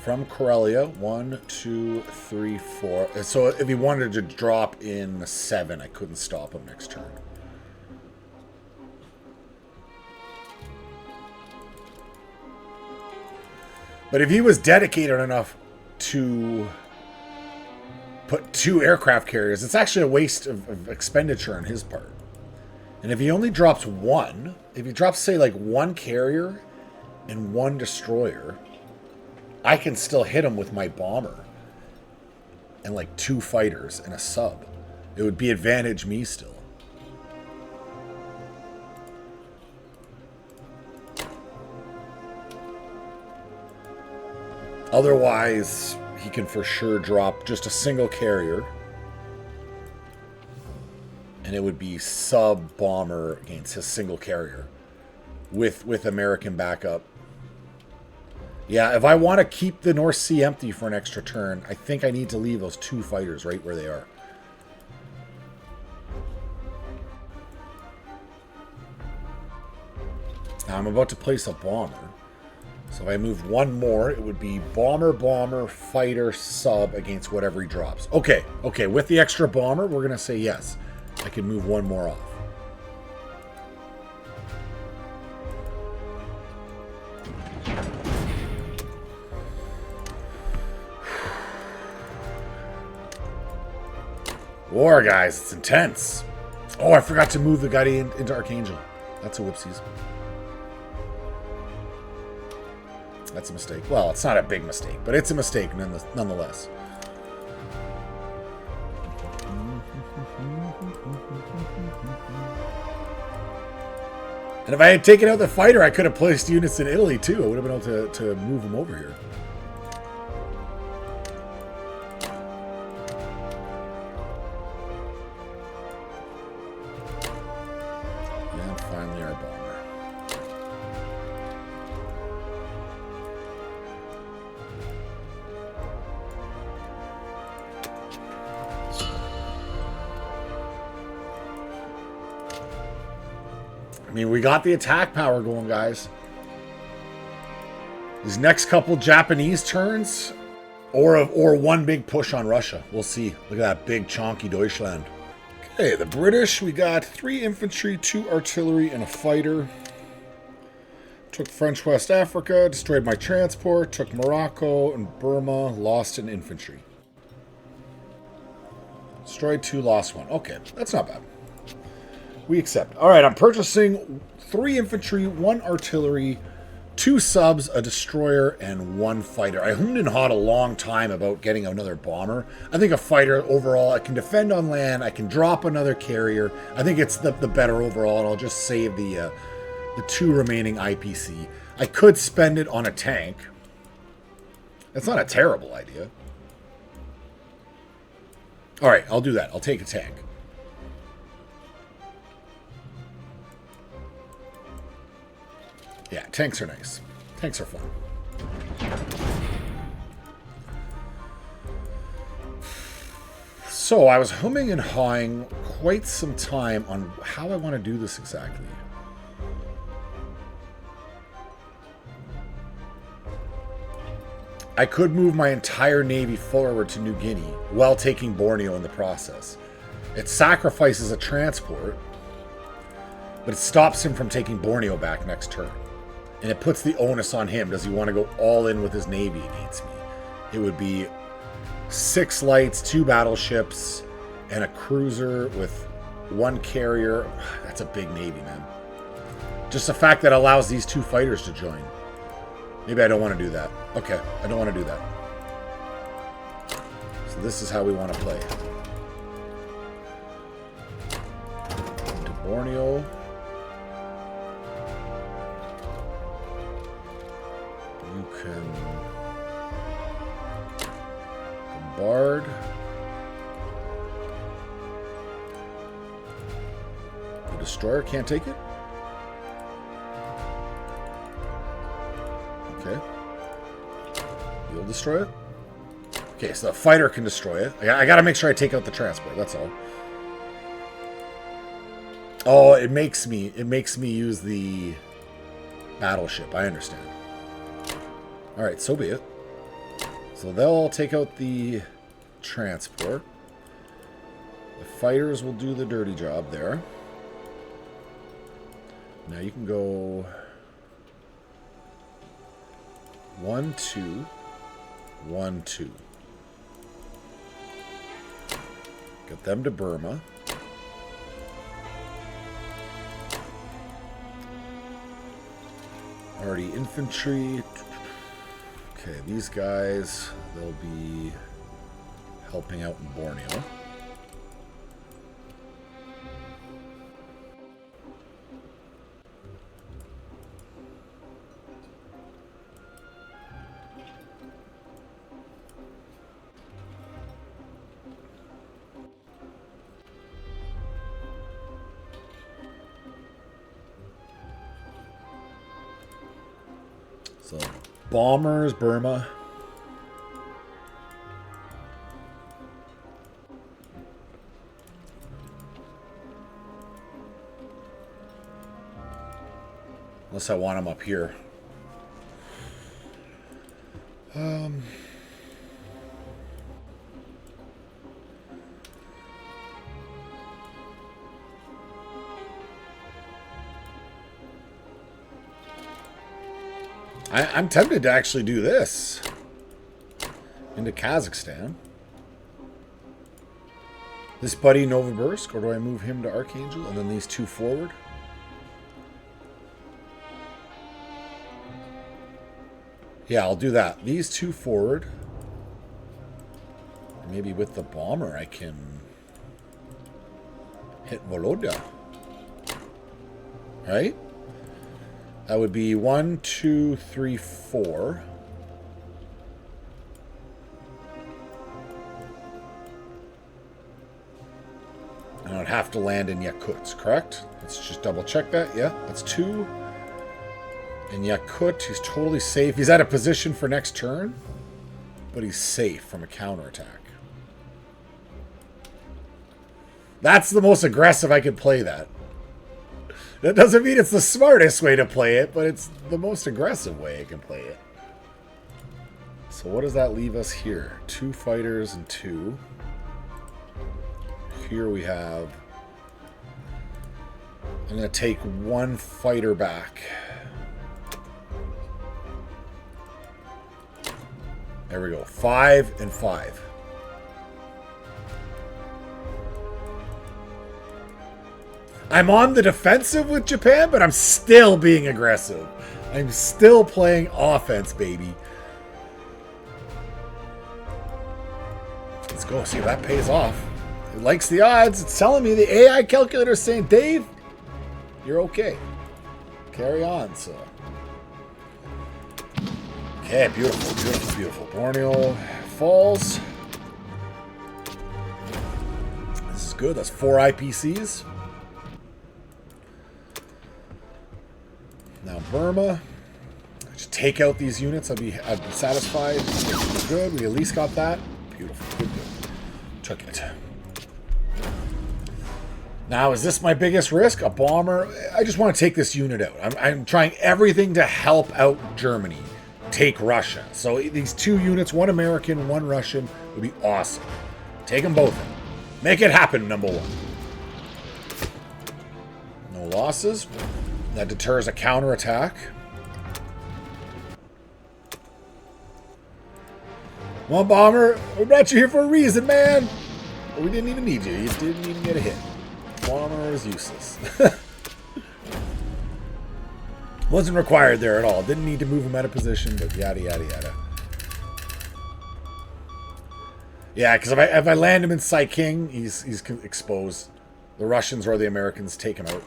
From Karelia, 1, 2, 3, 4. So if he wanted to drop in 7, I couldn't stop him next turn. But if he was dedicated enough to put 2 aircraft carriers, it's actually a waste of expenditure on his part. And if he only drops 1, if he drops, say, like 1 carrier and 1 destroyer, I can still hit him with my bomber and like 2 fighters and a sub. It would be advantage me still. Otherwise, he can for sure drop just a single carrier. And it would be sub-bomber against his single carrier. With American backup. Yeah, if I want to keep the North Sea empty for an extra turn, I think I need to leave those 2 fighters right where they are. Now I'm about to place a bomber. So if I move 1 more, it would be bomber, bomber, fighter, sub against whatever he drops. Okay, with the extra bomber, we're going to say yes. I can move 1 more off. War, guys, it's intense. Oh, I forgot to move the guy into Archangel. That's a whoopsies. That's a mistake. Well, it's not a big mistake, but it's a mistake nonetheless. And if I had taken out the fighter, I could have placed units in Italy too. I would have been able to move them over here. And finally our bomber. I mean, we got the attack power going, guys. These next couple Japanese turns, or 1 big push on Russia. We'll see. Look at that big chonky Deutschland. Okay, the British, we got 3 infantry, 2 artillery, and a fighter. Took French West Africa, destroyed my transport, took Morocco and Burma, lost an infantry. Destroyed 2, lost 1. Okay, that's not bad. We accept. All right, I'm purchasing 3 infantry, 1 artillery, 2 subs, a destroyer, and 1 fighter. I hummed and hawed a long time about getting another bomber. I think a fighter overall, I can defend on land, I can drop another carrier. I think it's the better overall, and I'll just save the 2 remaining IPC. I could spend it on a tank. That's not a terrible idea. All right, I'll do that. I'll take a tank. Yeah, tanks are nice. Tanks are fun. So I was humming and hawing quite some time on how I want to do this exactly. I could move my entire navy forward to New Guinea while taking Borneo in the process. It sacrifices a transport, But it stops him from taking Borneo back next turn. And it puts the onus on him. Does he want to go all in with his navy against me? It would be 6 lights, 2 battleships, and a cruiser with 1 carrier. That's a big navy, man. Just the fact that allows these 2 fighters to join. Maybe I don't want to do that. Okay, I don't want to do that. So this is how we want to play. To Borneo. You can bombard. The destroyer can't take it? Okay. You'll destroy it? Okay, so the fighter can destroy it. I gotta make sure I take out the transport, that's all. Oh, it makes me use the battleship, I understand. Alright, so be it. So they'll take out the transport. The fighters will do the dirty job there. Now you can go 1, 2, 1, 2. Get them to Burma. Already infantry. Okay, these guys, they'll be helping out in Borneo. So, bombers, Burma. Unless I want them up here. I'm tempted to actually do this. Into Kazakhstan. This buddy Novosibirsk, or do I move him to Archangel and then these 2 forward? Yeah, I'll do that. These 2 forward. Maybe with the bomber I can hit Volodya. Right? That would be 1, 2, 3, 4. And I would have to land in Yakutsk, correct? Let's just double check that. Yeah, that's 2. In Yakut, he's totally safe. He's at a position for next turn, but he's safe from a counterattack. That's the most aggressive I could play that. That doesn't mean it's the smartest way to play it, but it's the most aggressive way I can play it. So what does that leave us here? 2 fighters and 2. Here we have... I'm going to take 1 fighter back. There we go. 5 and 5. I'm on the defensive with Japan, but I'm still being aggressive. I'm still playing offense, baby. Let's go see if that pays off. It likes the odds. It's telling me the AI calculator is saying, Dave, you're okay. Carry on, so. Okay, beautiful, beautiful, beautiful. Borneo falls. This is good. That's 4 IPCs. Now Burma. Just take out these units. I'd be satisfied. Good. We at least got that. Beautiful. Good, good. Took it. Now, is this my biggest risk? A bomber? I just want to take this unit out. I'm trying everything to help out Germany take Russia. So these 2 units, 1 American, 1 Russian, would be awesome. Take them both in. Make it happen, number 1. No No losses. That deters a counterattack. Come on, Bomber. We brought you here for a reason, man. Well, we didn't even need you. You didn't even get a hit. Bomber is useless. Wasn't required there at all. Didn't need to move him out of position, but yada, yada, yada. Yeah, because if I land him in Psy King, he's exposed. The Russians or the Americans take him out.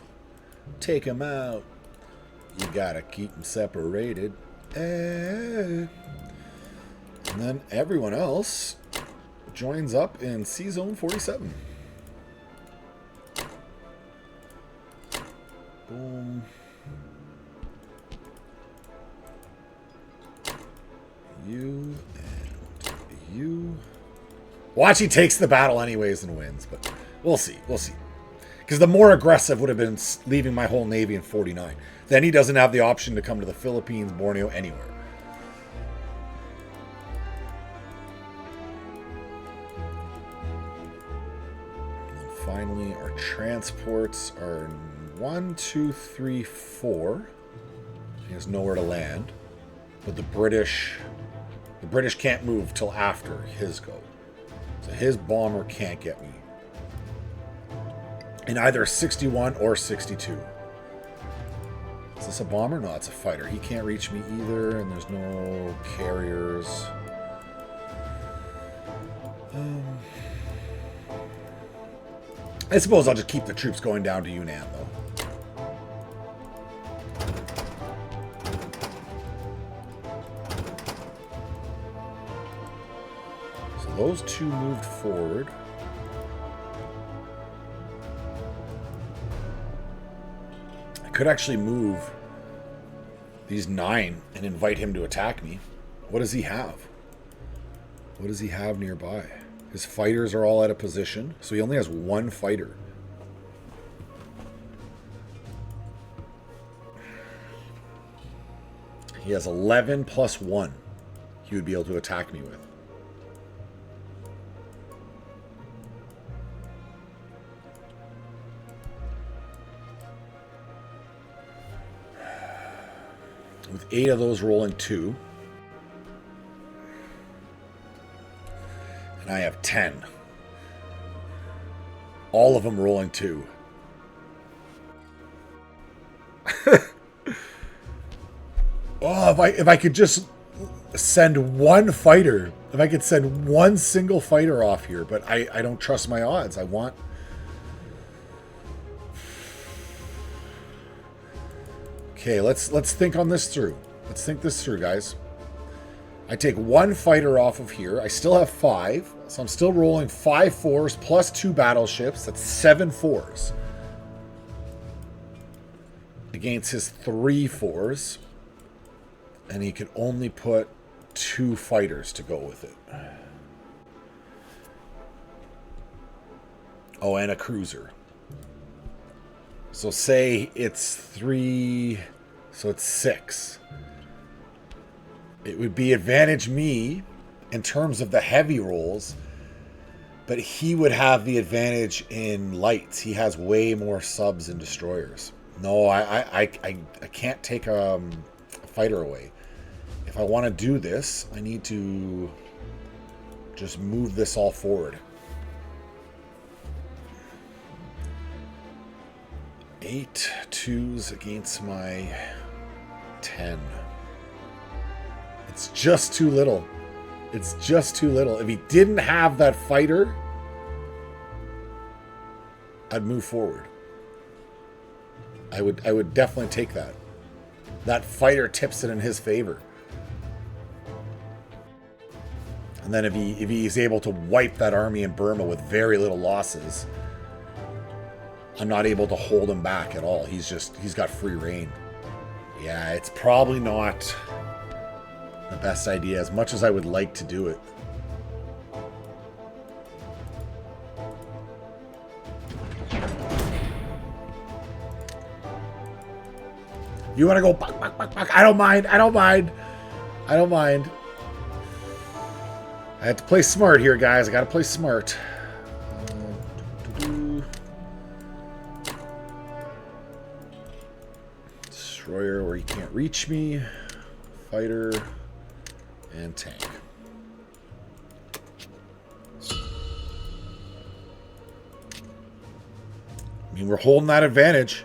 Take him out. You gotta keep them separated. And then everyone else joins up in C Zone 47. Boom. You and you. Watch, he takes the battle anyways and wins, but we'll see. We'll see. Because the more aggressive would have been leaving my whole navy in 49. Then he doesn't have the option to come to the Philippines, Borneo, anywhere. And then finally, our transports are 1, 2, 3, 4. He has nowhere to land. But the British can't move till after his go. So his bomber can't get me. In either 61 or 62. Is this a bomber? No, it's a fighter. He can't reach me either, and there's no carriers. I suppose I'll just keep the troops going down to Yunnan, though. So those two moved forward. Could actually move these 9 and invite him to attack me. What does he have? What does he have nearby? His fighters are all out of position, so he only has 1 fighter. He has 11 plus 1 he would be able to attack me with. With 8 of those rolling 2. And I have 10. All of them rolling 2. Oh, if I could just send 1 fighter. If I could send 1 single fighter off here. But I don't trust my odds. I want... Okay, let's think on this through. Let's think this through, guys. I take 1 fighter off of here. I still have 5, so I'm still rolling 5 4s plus 2 battleships. That's 7 4s against his 3 4s, and he could only put 2 fighters to go with it. Oh, and a cruiser. So say it's 3, so it's 6. It would be advantage me in terms of the heavy rolls, but he would have the advantage in lights. He has way more subs and destroyers. No, I can't take a fighter away. If I want to do this, I need to just move this all forward. 8 2s against my 10. It's just too little. It's just too little. If he didn't have that fighter, I'd move forward. I would definitely take that. That fighter tips it in his favor. And then if he's able to wipe that army in Burma with very little losses, I'm not able to hold him back at all. He's got free reign. Yeah, it's probably not the best idea, as much as I would like to do it. You want to go buck, buck, buck, buck? I don't mind. I don't mind. I don't mind. I have to play smart here, guys. I got to play smart. he can't reach me. Fighter and tank. I mean, we're holding that advantage.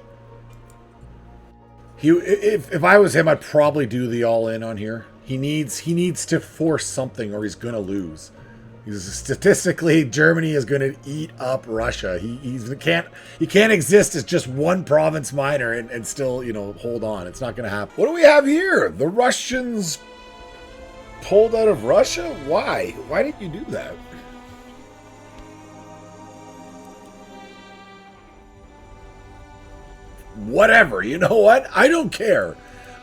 If I was him, I'd probably do the all-in on here. He needs to force something, or he's gonna lose. Statistically, Germany is going to eat up Russia. He can't exist as just one province minor and still, you know, hold on. It's not going to happen. What do we have here? The Russians pulled out of Russia? Why? Why did you do that? Whatever. You know what? I don't care.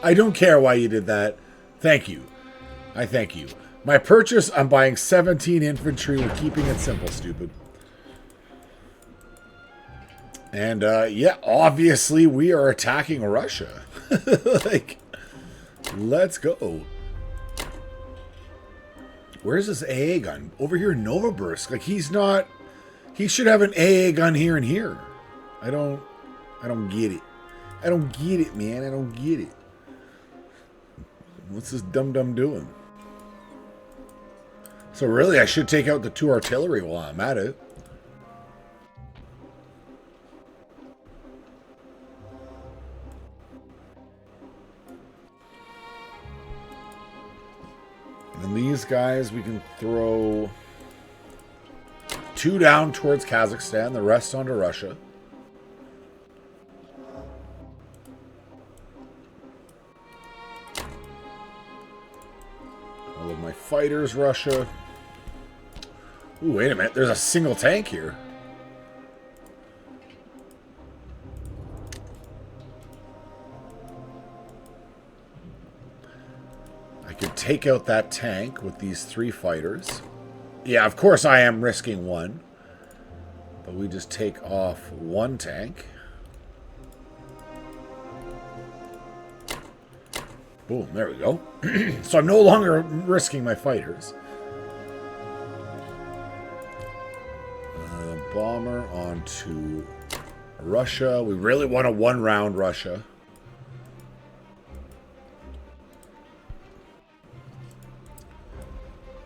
I don't care why you did that. Thank you. I thank you. My purchase, I'm buying 17 infantry. We're keeping it simple, stupid. And, yeah, obviously we are attacking Russia. Like, let's go. Where's this AA gun? Over here in Novosibirsk. Like, he's not... He should have an AA gun here and here. I don't get it. I don't get it, man. I don't get it. What's this dum-dum doing? So really, I should take out the 2 artillery while I'm at it. And these guys, we can throw 2 down towards Kazakhstan, the rest onto Russia. All of my fighters, Russia. Ooh, wait a minute. There's a single tank here. I could take out that tank with these 3 fighters. Yeah, of course I am risking 1. But we just take off 1 tank. Boom, there we go. So I'm no longer risking my fighters. Bomber onto Russia. We really want a 1-round Russia.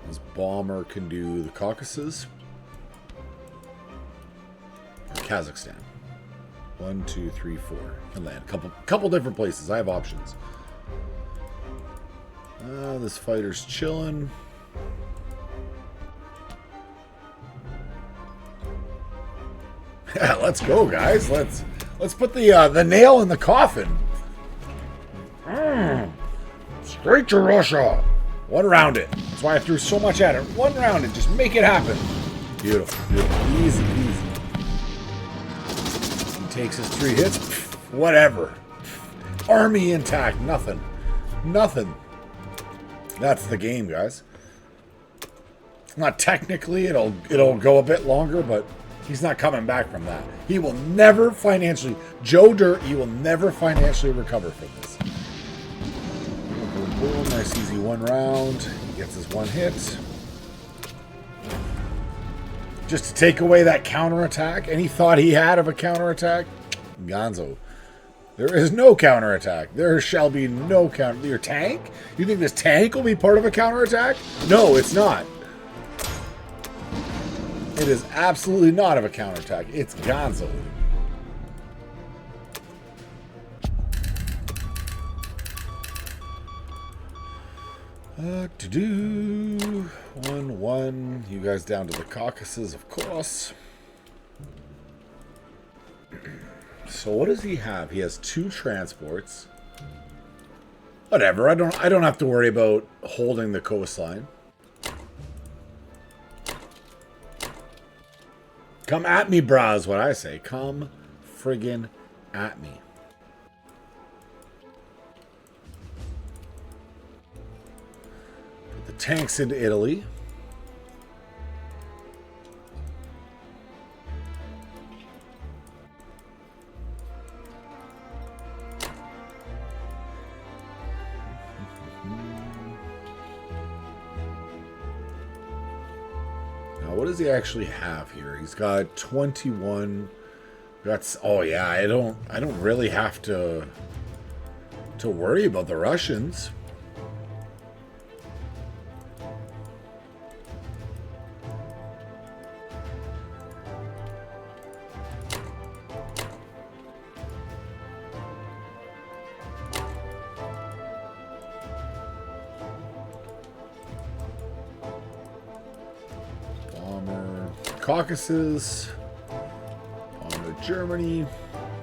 This bomber can do the Caucasus. Or Kazakhstan. 1, 2, 3, 4. Can land. Couple different places. I have options. This fighter's chilling. Yeah, let's go, guys. Let's put the nail in the coffin. Straight to Russia. 1 round it. That's why I threw so much at it. 1 round it. Just make it happen. Beautiful. Beautiful. Easy, easy. He takes his 3 hits. Whatever. Army intact. Nothing. Nothing. That's the game, guys. Not technically. It'll go a bit longer, but he's not coming back from that. He will never financially... Joe Dirt, he will never financially recover from this. Boom, boom, boom. Nice easy 1 round. He gets his 1 hit. Just to take away that counterattack. Any thought he had of a counterattack? Gonzo. There is no counterattack. There shall be no counter... Your tank? You think this tank will be part of a counterattack? No, it's not. It is absolutely not of a counterattack. It's Gonzo. To-do. 1-1. You guys down to the Caucasus, of course. So what does he have? He has 2 transports. Whatever. I don't have to worry about holding the coastline. Come at me, brah, is what I say. Come friggin' at me. Put the tanks into Italy. What does he actually have here? He's got 21. That's oh yeah, I don't really have to to worry about the Russians. Caucasus, on to Germany,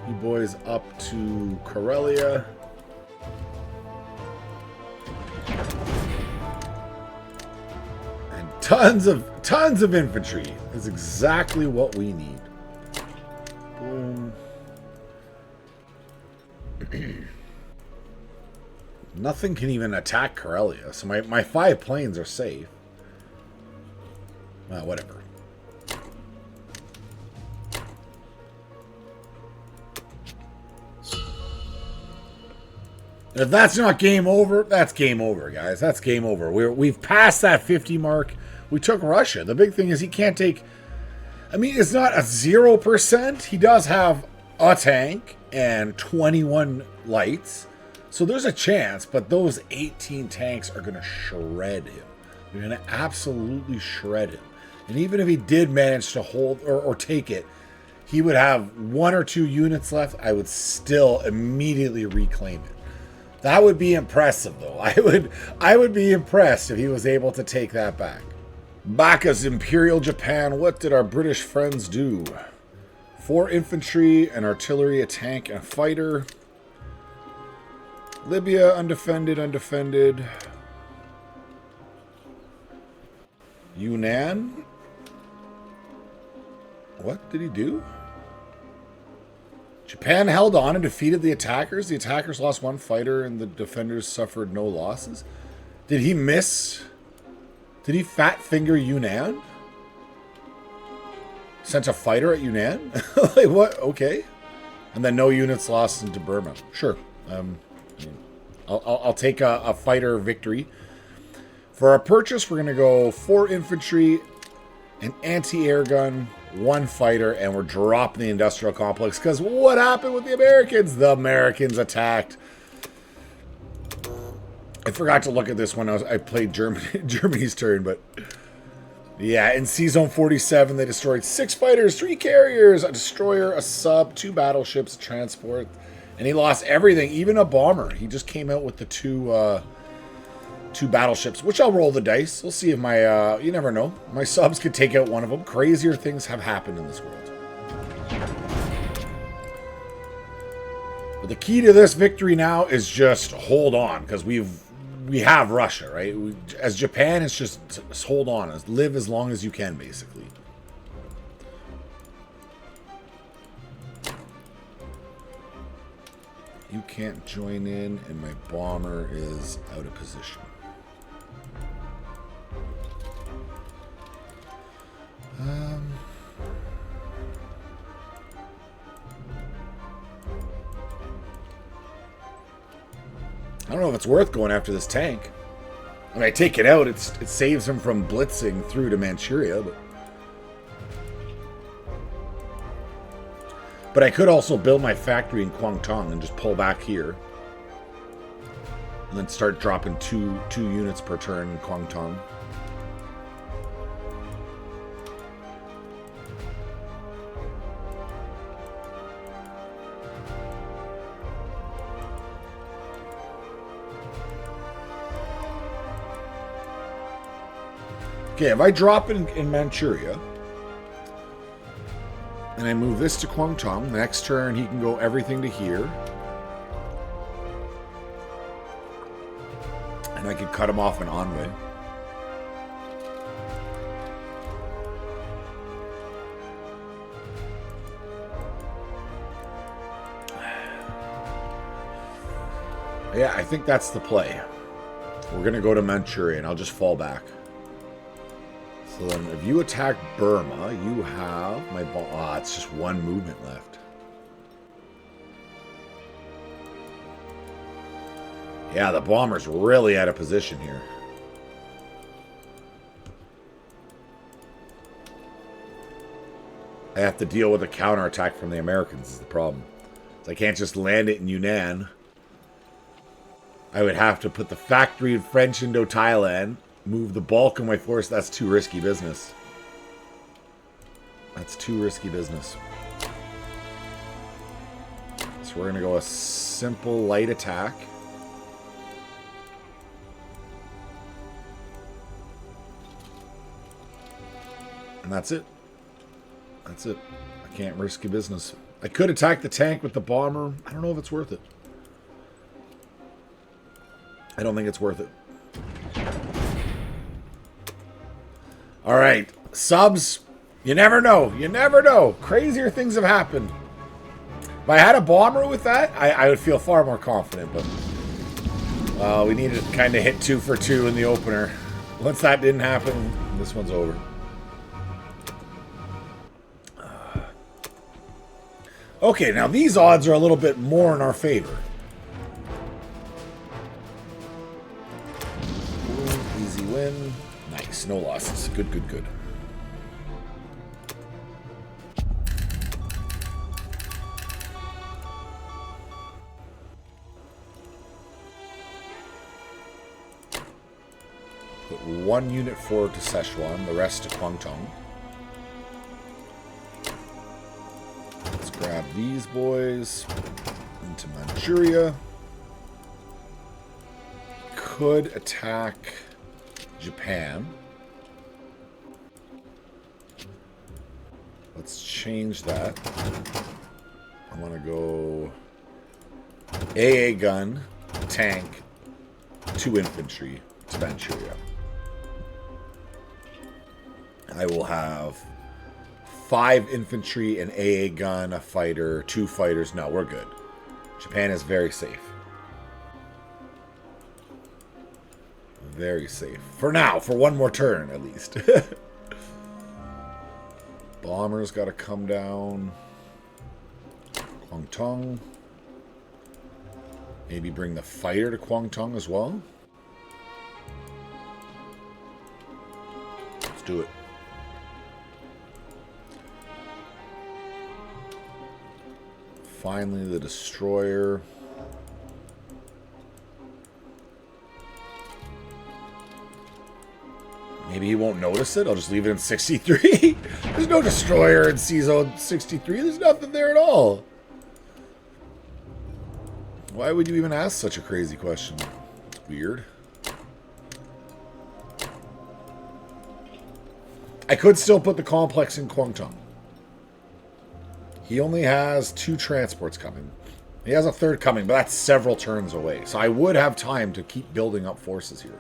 you boys up to Karelia. And tons of infantry is exactly what we need. Boom. Nothing can even attack Karelia, so my 5 planes are safe. Well, whatever. If that's not game over, that's game over, guys. That's game over. We've passed that 50 mark. We took Russia. The big thing is he can't take... I mean, it's not a 0%. He does have a tank and 21 lights. So there's a chance, but those 18 tanks are going to shred him. They're going to absolutely shred him. And even if he did manage to hold or take it, he would have 1 or 2 units left. I would still immediately reclaim it. That would be impressive, though. I would be impressed if he was able to take that back. Bacchus, Imperial Japan. What did our British friends do? 4 infantry, an artillery, a tank, and a fighter. Libya, undefended. Yunnan? What did he do? Japan held on and defeated the attackers. The attackers lost 1 fighter and the defenders suffered no losses. Did he miss? Did he fat finger Yunnan? Sent a fighter at Yunnan? Like what? Okay. And then no units lost into Burma. Sure. I'll take a fighter victory. For our purchase, we're going to go 4 infantry, an anti-air gun, 1 fighter, and we're dropping the industrial complex. Because what happened with the Americans? The Americans attacked. I forgot to look at this when I played Germany's turn, but yeah, in C-Zone 47, they destroyed 6 fighters, 3 carriers, a destroyer, a sub, 2 battleships, a transport, and he lost everything, even a bomber. He just came out with the 2 battleships, which I'll roll the dice. We'll see if my, you never know, my subs could take out one of them. Crazier things have happened in this world. But the key to this victory now is just hold on, because we have Russia, right? As Japan, it's just hold on, live as long as you can, basically. You can't join in, and my bomber is out of position. I don't know if it's worth going after this tank. When I take it out, it saves him from blitzing through to Manchuria. But I could also build my factory in Kwangtung and just pull back here. And then start dropping two units per turn in Kwangtung. Okay, if I drop it in Manchuria, and I move this to Kwangtung, next turn he can go everything to here. And I could cut him off in Anhui. Yeah, I think that's the play. We're going to go to Manchuria, and I'll just fall back. So then if you attack Burma, you have my... Ah, it's just 1 movement left. Yeah, the bomber's really out of position here. I have to deal with a counterattack from the Americans is the problem. So I can't just land it in Yunnan. I would have to put the factory in French Indo-Thailand, move the bulk of my force. That's too risky business. That's too risky business. So we're going to go a simple light attack. And that's it. That's it. I can't risk a business. I could attack the tank with the bomber. I don't know if it's worth it. I don't think it's worth it. All right. Subs. You never know. You never know. Crazier things have happened. If I had a bomber with that, I would feel far more confident. But we needed to kind of hit 2 for 2 in the opener. Once that didn't happen, this one's over. Okay, now these odds are a little bit more in our favor. Easy win. Nice. No losses. Good, good, good. Put 1 unit forward to Szechuan, the rest to Guangdong. Let's grab these boys into Manchuria. Could attack Japan. Let's change that. I want to go AA gun, tank, 2 infantry to Manchuria. I will have 5 infantry, an AA gun, a fighter, 2 fighters. No, we're good. Japan is very safe. Very safe. For now, for one more turn at least. Bomber's got to come down. Guangdong. Maybe bring the fighter to Guangdong as well. Let's do it. Finally, the destroyer. Maybe he won't notice it. I'll just leave it in 63. There's no destroyer in C-Zone 63. There's nothing there at all. Why would you even ask such a crazy question? It's weird. I could still put the complex in Guangdong. He only has 2 transports coming. He has a 3rd coming, but that's several turns away. So I would have time to keep building up forces here.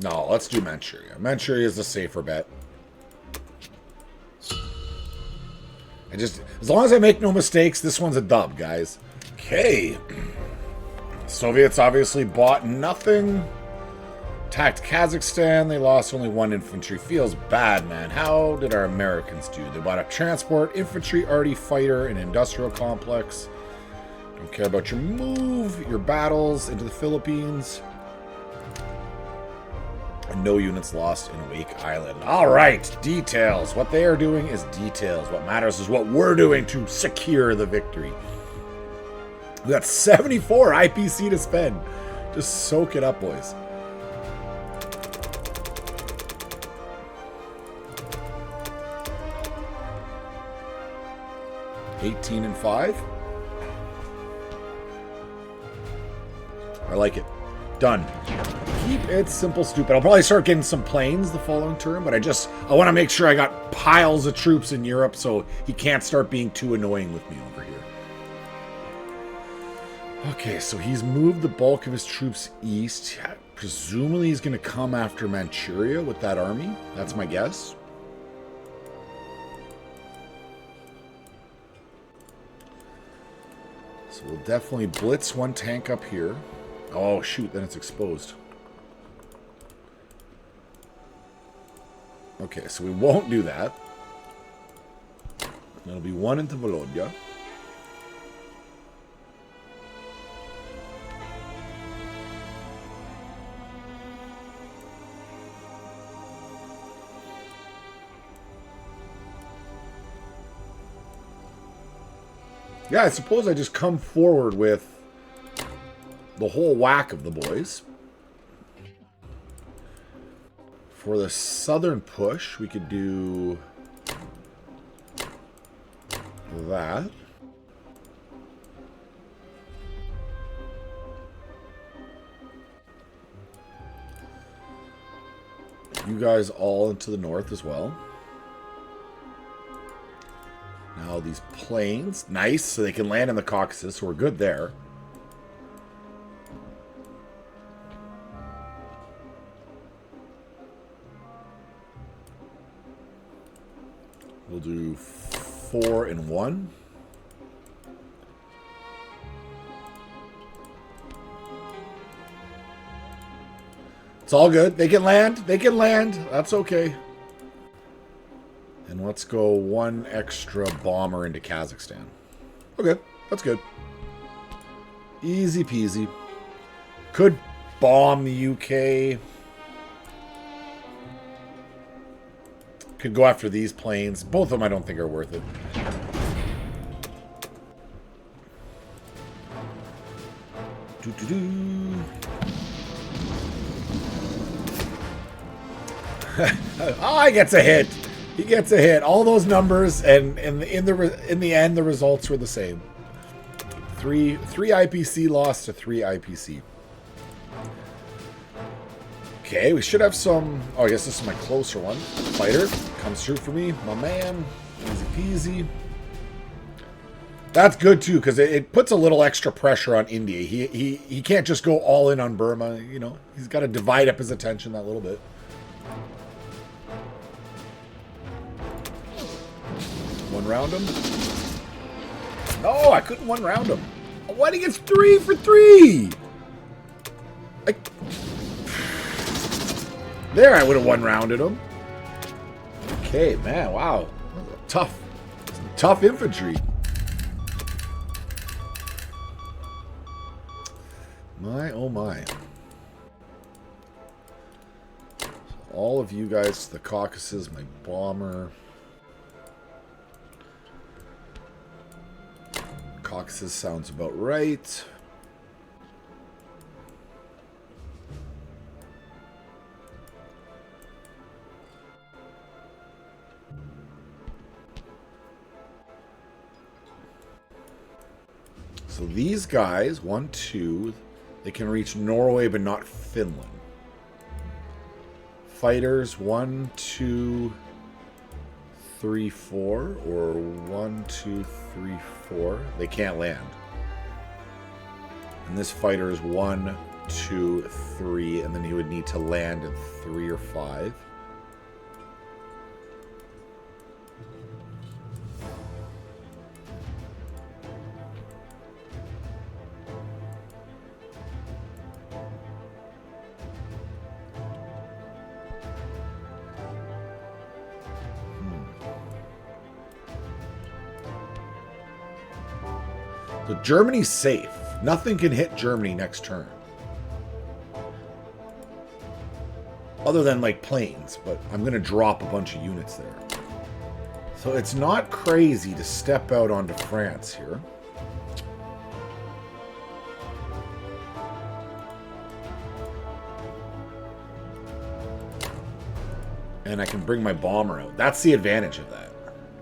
No, let's do Manchuria. Manchuria is the safer bet. As long as I make no mistakes, this one's a dub, guys. Okay. Soviets obviously bought nothing. Attacked Kazakhstan. They lost only 1 infantry. Feels bad, man. How did our Americans do? They bought a transport, infantry, arty, fighter, an industrial complex. Don't care about your move, your battles into the Philippines. And no units lost in Wake Island. All right, details. What they are doing is details. What matters is what we're doing to secure the victory. We got 74 IPC to spend. Just soak it up, boys. $18-5. I like it. Done. Keep it simple, stupid. I'll probably start getting some planes the following turn, but I want to make sure I got piles of troops in Europe so he can't start being too annoying with me over here. Okay, so he's moved the bulk of his troops east. Presumably he's going to come after Manchuria with that army. That's my guess. So we'll definitely blitz 1 tank up here. Oh, shoot, then it's exposed. Okay, so we won't do that. That'll be 1 into Volodya. Yeah, I suppose I just come forward with the whole whack of the boys. For the southern push, we could do that. You guys all into the north as well. Now these planes, nice, so they can land in the Caucasus, so we're good there. We'll do 4 and 1. It's all good. They can land. They can land. That's okay. And let's go 1 extra bomber into Kazakhstan. Okay, that's good. Easy peasy. Could bomb the UK. Could go after these planes. Both of them I don't think are worth it. Oh, he gets a hit. He gets a hit. All those numbers, and in the end, the results were the same. Three IPC lost to 3 IPC. Okay, we should have some... Oh, I guess this is my closer one. Fighter comes through for me. My man. Easy peasy. That's good, too, because it puts a little extra pressure on India. He can't just go all in on Burma. You know, he's got to divide up his attention that little bit. One round him. No, I couldn't one round him. Why did he get 3 for 3? There, I would have one rounded him. Okay, man, wow. Tough infantry. My, oh my. So all of you guys, the Caucasus, my bomber. Caucasus sounds about right. So these guys, 1, 2, they can reach Norway but not Finland. Fighters, 1, 2, 3, 4, or 1, 2, 3, 4. They can't land. And this fighter is 1, 2, 3, and then he would need to land in 3 or 5. So Germany's safe. Nothing can hit Germany next turn. Other than, like, planes, but I'm going to drop a bunch of units there. So it's not crazy to step out onto France here. And I can bring my bomber out. That's the advantage of that.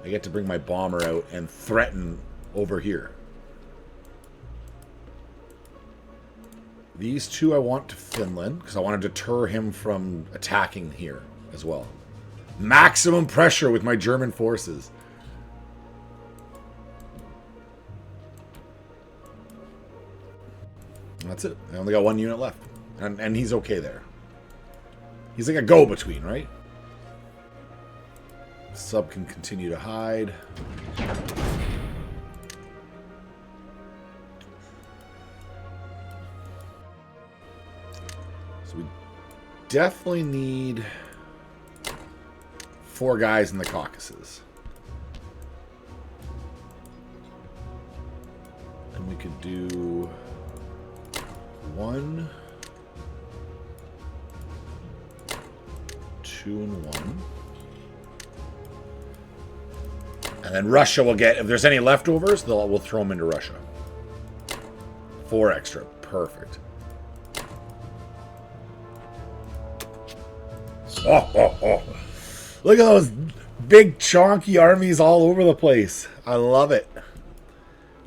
I get to bring my bomber out and threaten over here. These two I want to Finland, because I want to deter him from attacking here as well. Maximum pressure with my German forces. That's it. I only got 1 unit left. And he's okay there. He's like a go-between, right? Sub can continue to hide. So we definitely need 4 guys in the Caucasus. And we could do 1, 2 and 1. And then Russia will get, if there's any leftovers, we'll throw them into Russia. 4 extra. Perfect. Oh. Look at those big chonky armies all over the place. I love it.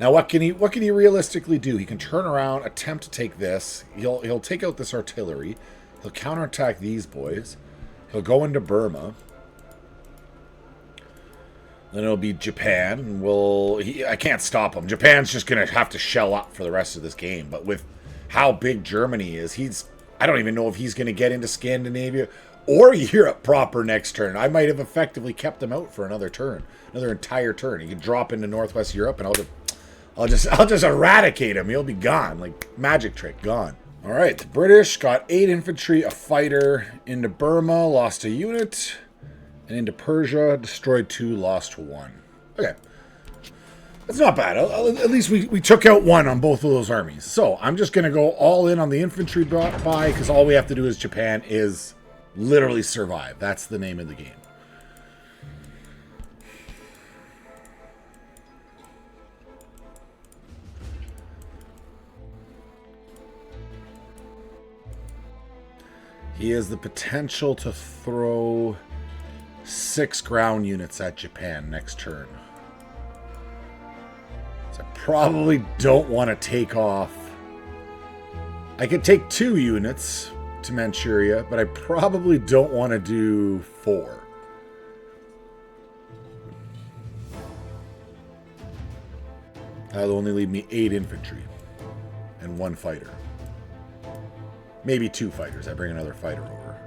Now what can he realistically do? He can turn around, attempt to take this. He'll take out this artillery. He'll counterattack these boys. He'll go into Burma. Then it'll be Japan. And I can't stop him. Japan's just going to have to shell up for the rest of this game. But with how big Germany is, I don't even know if he's going to get into Scandinavia or Europe proper next turn. I might have effectively kept him out for another turn. Another entire turn. He could drop into Northwest Europe and I'll just eradicate him. He'll be gone. Like magic trick, gone. All right, the British got 8 infantry, a fighter. Into Burma, lost a unit. And into Persia, destroyed 2, lost 1. Okay. That's not bad. At least we took out 1 on both of those armies. So I'm just going to go all in on the infantry buy because all we have to do as Japan is literally survive. That's the name of the game. He has the potential to throw 6 ground units at Japan next turn. So I probably don't want to take off. I could take 2 units to Manchuria, but I probably don't want to do 4. That'll only leave me 8 infantry and 1 fighter. Maybe 2 fighters. I bring another fighter over.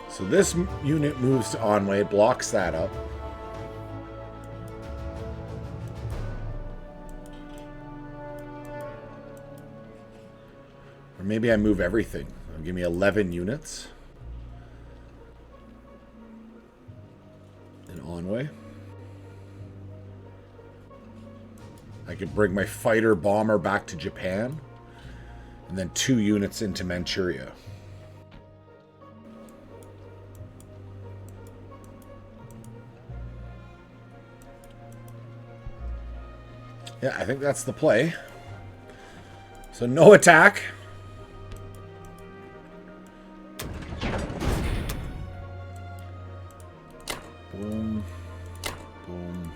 So this unit moves to Onway, blocks that up. Or maybe I move everything. Give me 11 units. In Onway. I could bring my fighter bomber back to Japan. And then 2 units into Manchuria. Yeah, I think that's the play. So no attack. Boom. Boom.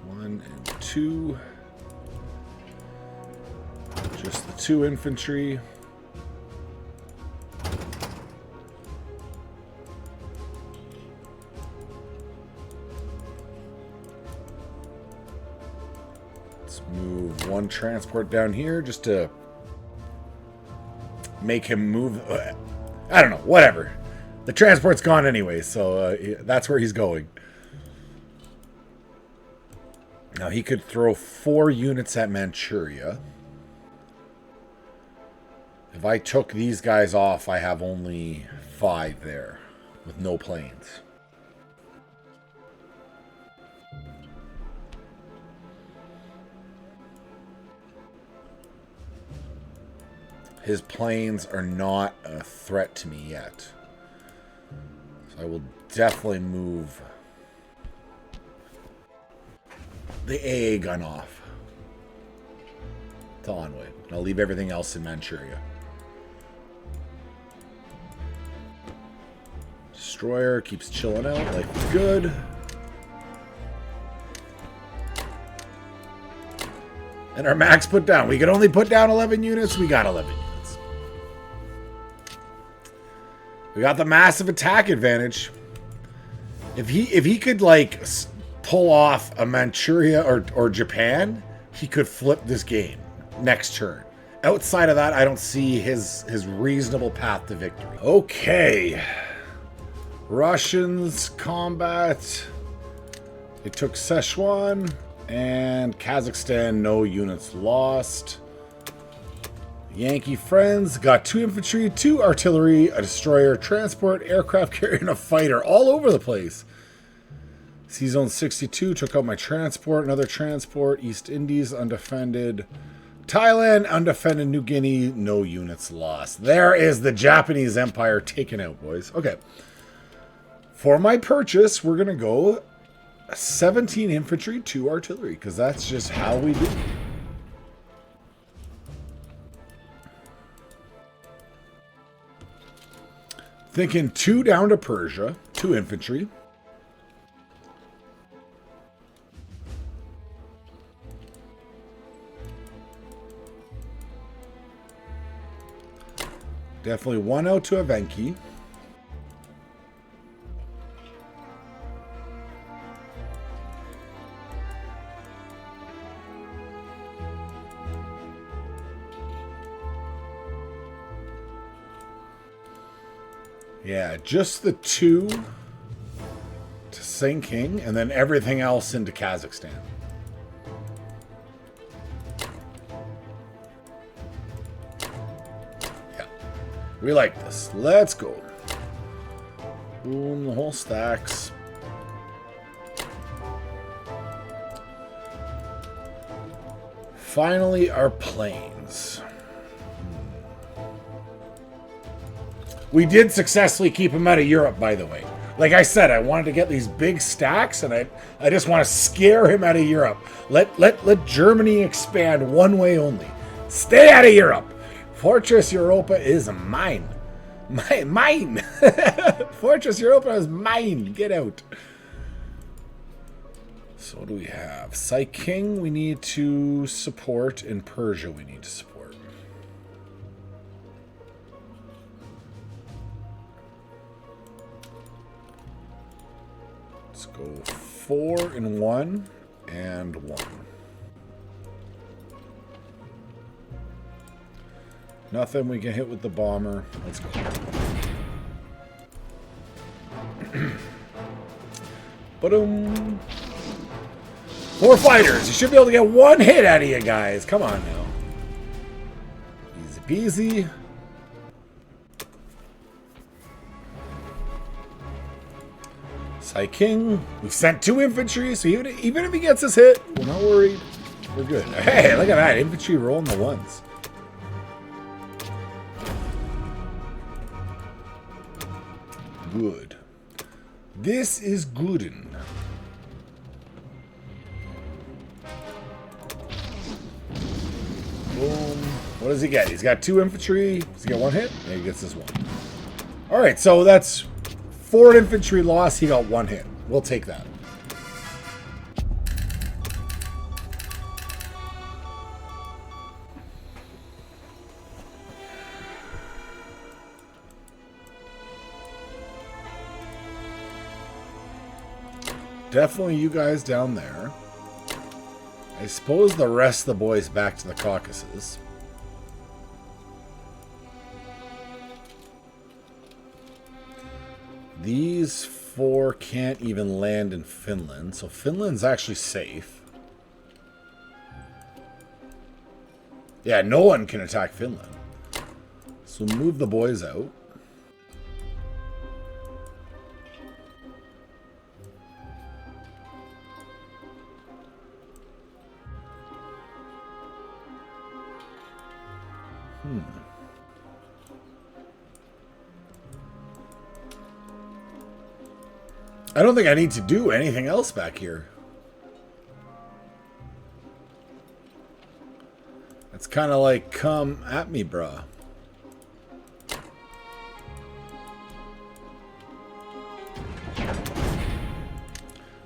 1 and 2. Just the 2 infantry. Move 1 transport down here just to make him move. I don't know, whatever. The transport's gone anyway, so that's where he's going. Now he could throw 4 units at Manchuria. If I took these guys off, I have only 5 there with no planes. His planes are not a threat to me yet. So I will definitely move the AA gun off to Onway. And I'll leave everything else in Manchuria. Destroyer keeps chilling out. Life is good. And our max put down. We could only put down 11 units. We got 11 units. We got the massive attack advantage. If he could like pull off a Manchuria or Japan, he could flip this game next turn. Outside of that, I don't see his reasonable path to victory. Okay. Russians combat. They took Sichuan and Kazakhstan, no units lost. Yankee friends got 2 infantry, 2 artillery, a destroyer, transport, aircraft carrier, and a fighter all over the place. Sea Zone 62 took out my transport, another transport. East Indies undefended. Thailand undefended. New Guinea, no units lost. There is the Japanese Empire taken out, boys. Okay. For my purchase, we're going to go 17 infantry, 2 artillery, because that's just how we do it. Thinking 2 down to Persia, 2 infantry. Definitely 1 out to Evenki. Yeah, just the 2 to Sinking, and then everything else into Kazakhstan. Yeah, we like this. Let's go. Boom, the whole stacks. Finally, our planes. We did successfully keep him out of Europe, by the way. Like I said, I wanted to get these big stacks, and I just want to scare him out of Europe. Let Germany expand one way only. Stay out of Europe. Fortress Europa is mine. Mine. Fortress Europa is mine. Get out. So what do we have? Saiking we need to support, and Persia we need to support. Let's go 4 and 1 and 1. Nothing we can hit with the bomber. Let's go. Ba-dum. 4 fighters. You should be able to get 1 hit out of you guys. Come on now. Easy peasy. King. We've sent 2 infantry, so even if he gets us hit, we're not worried. We're good. Hey, look at that. Infantry rolling the 1s. Good. This is Guderian. Boom. What does he get? He's got 2 infantry. Does he get 1 hit? Yeah, he gets this 1. Alright, so that's 4 infantry loss, he got 1 hit. We'll take that. Definitely you guys down there. I suppose the rest of the boys back to the Caucasus. These 4 can't even land in Finland, so Finland's actually safe. Yeah, no one can attack Finland. So move the boys out. I don't think I need to do anything else back here. It's kind of like, come at me, bruh.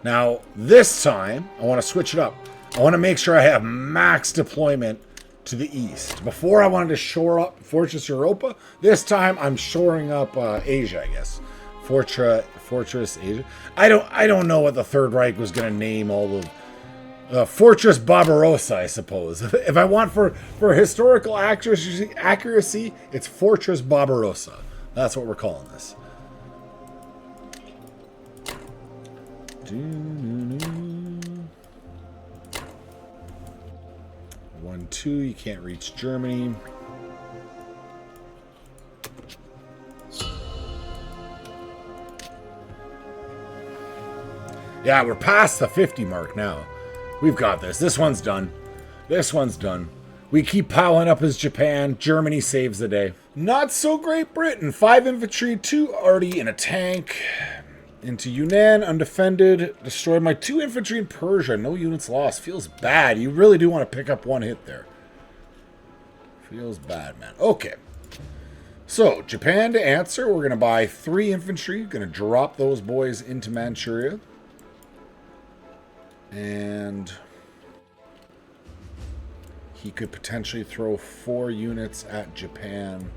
Now, this time, I want to switch it up. I want to make sure I have max deployment to the east. Before, I wanted to shore up Fortress Europa. This time, I'm shoring up Asia, I guess. Fortress Asia. I don't know what the Third Reich was going to name all of Fortress Barbarossa, I suppose. If I want for historical accuracy, it's Fortress Barbarossa. That's what we're calling this. One, two. You can't reach Germany. Yeah, we're past the 50 mark now. We've got this. This one's done. This one's done. We keep piling up as Japan. Germany saves the day. Not so Great Britain. 5 infantry, 2 arty, and a tank. Into Yunnan, undefended. Destroyed my 2 infantry in Persia. No units lost. Feels bad. You really do want to pick up 1 hit there. Feels bad, man. Okay. So, Japan to answer. We're going to buy 3 infantry. Going to drop those boys into Manchuria. And he could potentially throw 4 units at Japan.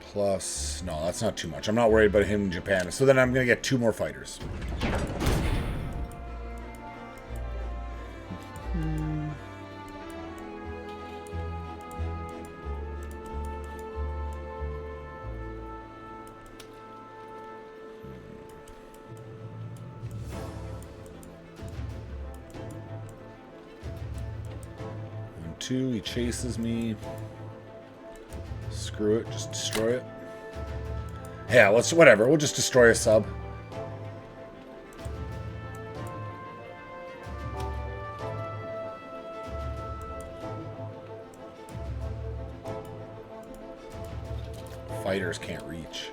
Plus, no, that's not too much. I'm not worried about him in Japan. So then I'm going to get 2 more fighters. Two, he chases me. Screw it, just destroy it. Yeah, whatever. We'll just destroy a sub. Fighters can't reach.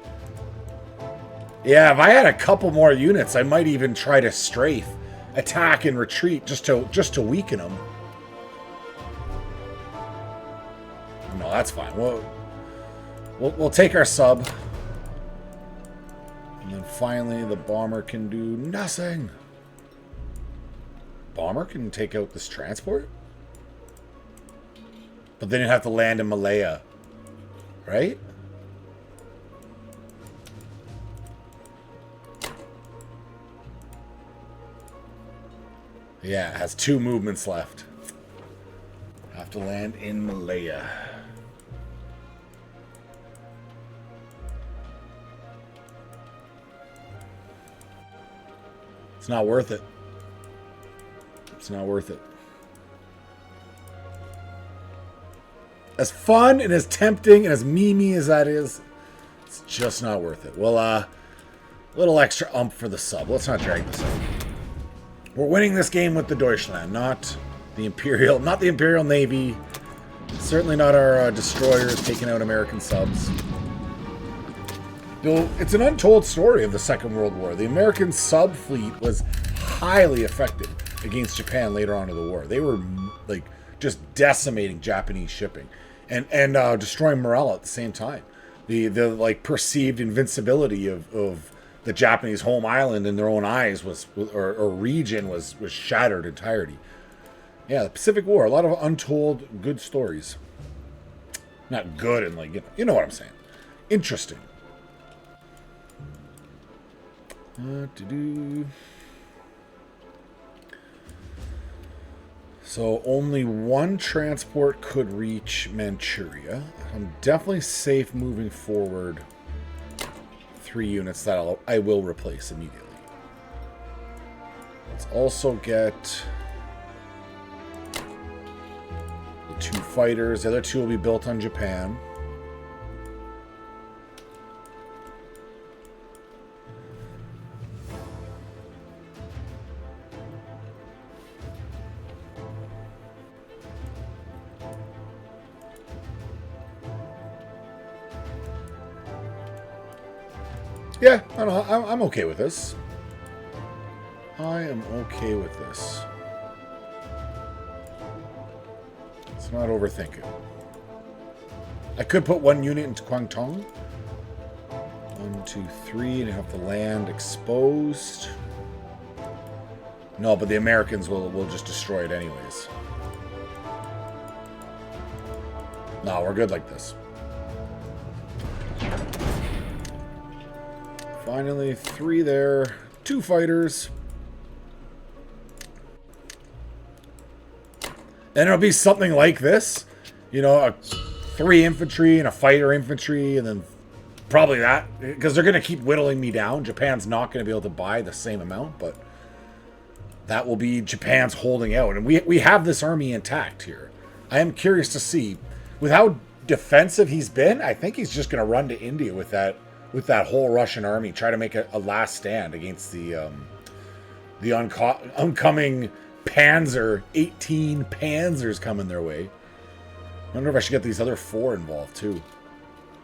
Yeah, if I had a couple more units, I might even try to strafe, attack, and retreat just to weaken them. No, that's fine. We'll take our sub. And then finally the bomber can do nothing. Bomber can take out this transport? But then you have to land in Malaya. Right? Yeah, it has 2 movements left. Have to land in Malaya. It's not worth it. It's not worth it. As fun and as tempting and as memey as that is, it's just not worth it. Well, a little extra for the sub. Let's not drag this out. We're winning this game with the Deutschland, not the Imperial Navy. Certainly not our destroyers taking out American subs. It's an untold story of the Second World War. The American sub fleet was highly effective against Japan later on in the war. They were like just decimating Japanese shipping and destroying morale at the same time. The like perceived invincibility of the Japanese home island in their own eyes or region was shattered entirety. Yeah, the Pacific War, a lot of untold good stories. Not good and like you know what I'm saying. Interesting. So only 1 transport could reach Manchuria. I'm definitely safe moving forward 3 units that I will replace immediately. Let's also get the 2 fighters. The other 2 will be built on Japan. Yeah, I'm okay with this. I am okay with this. Let's not overthink it. I could put 1 unit into Guangdong. 1, 2, 3, and you have the land exposed. No, but the Americans will just destroy it anyways. No, we're good like this. Finally, 3 there. 2 fighters. And it'll be something like this. You know, 3 infantry and a fighter infantry, and then Probably that, because they're going to keep whittling me down. Japan's not going to be able to buy the same amount, but that will be Japan's holding out. And we have this army intact here. I am curious to see, with how defensive he's been, I think he's just going to run to India with that whole Russian army, try to make a last stand against the oncoming Panzer. 18 Panzers coming their way. I wonder if I should get these other 4 involved too.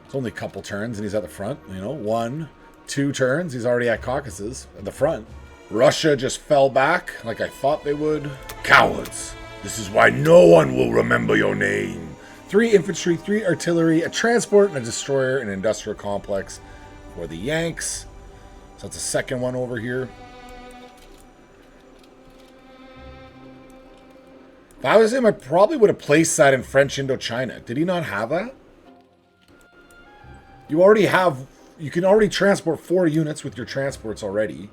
It's only a couple turns and he's at the front. You know, 1, 2 turns. He's already at Caucasus at the front. Russia just fell back like I thought they would. Cowards. This is why no one will remember your name. 3 infantry, 3 artillery, a transport, and a destroyer, and an industrial complex for the Yanks. So that's a second one over here. If I was him, I probably would have placed that in French Indochina. Did he not have that? You can already transport 4 units with your transports already.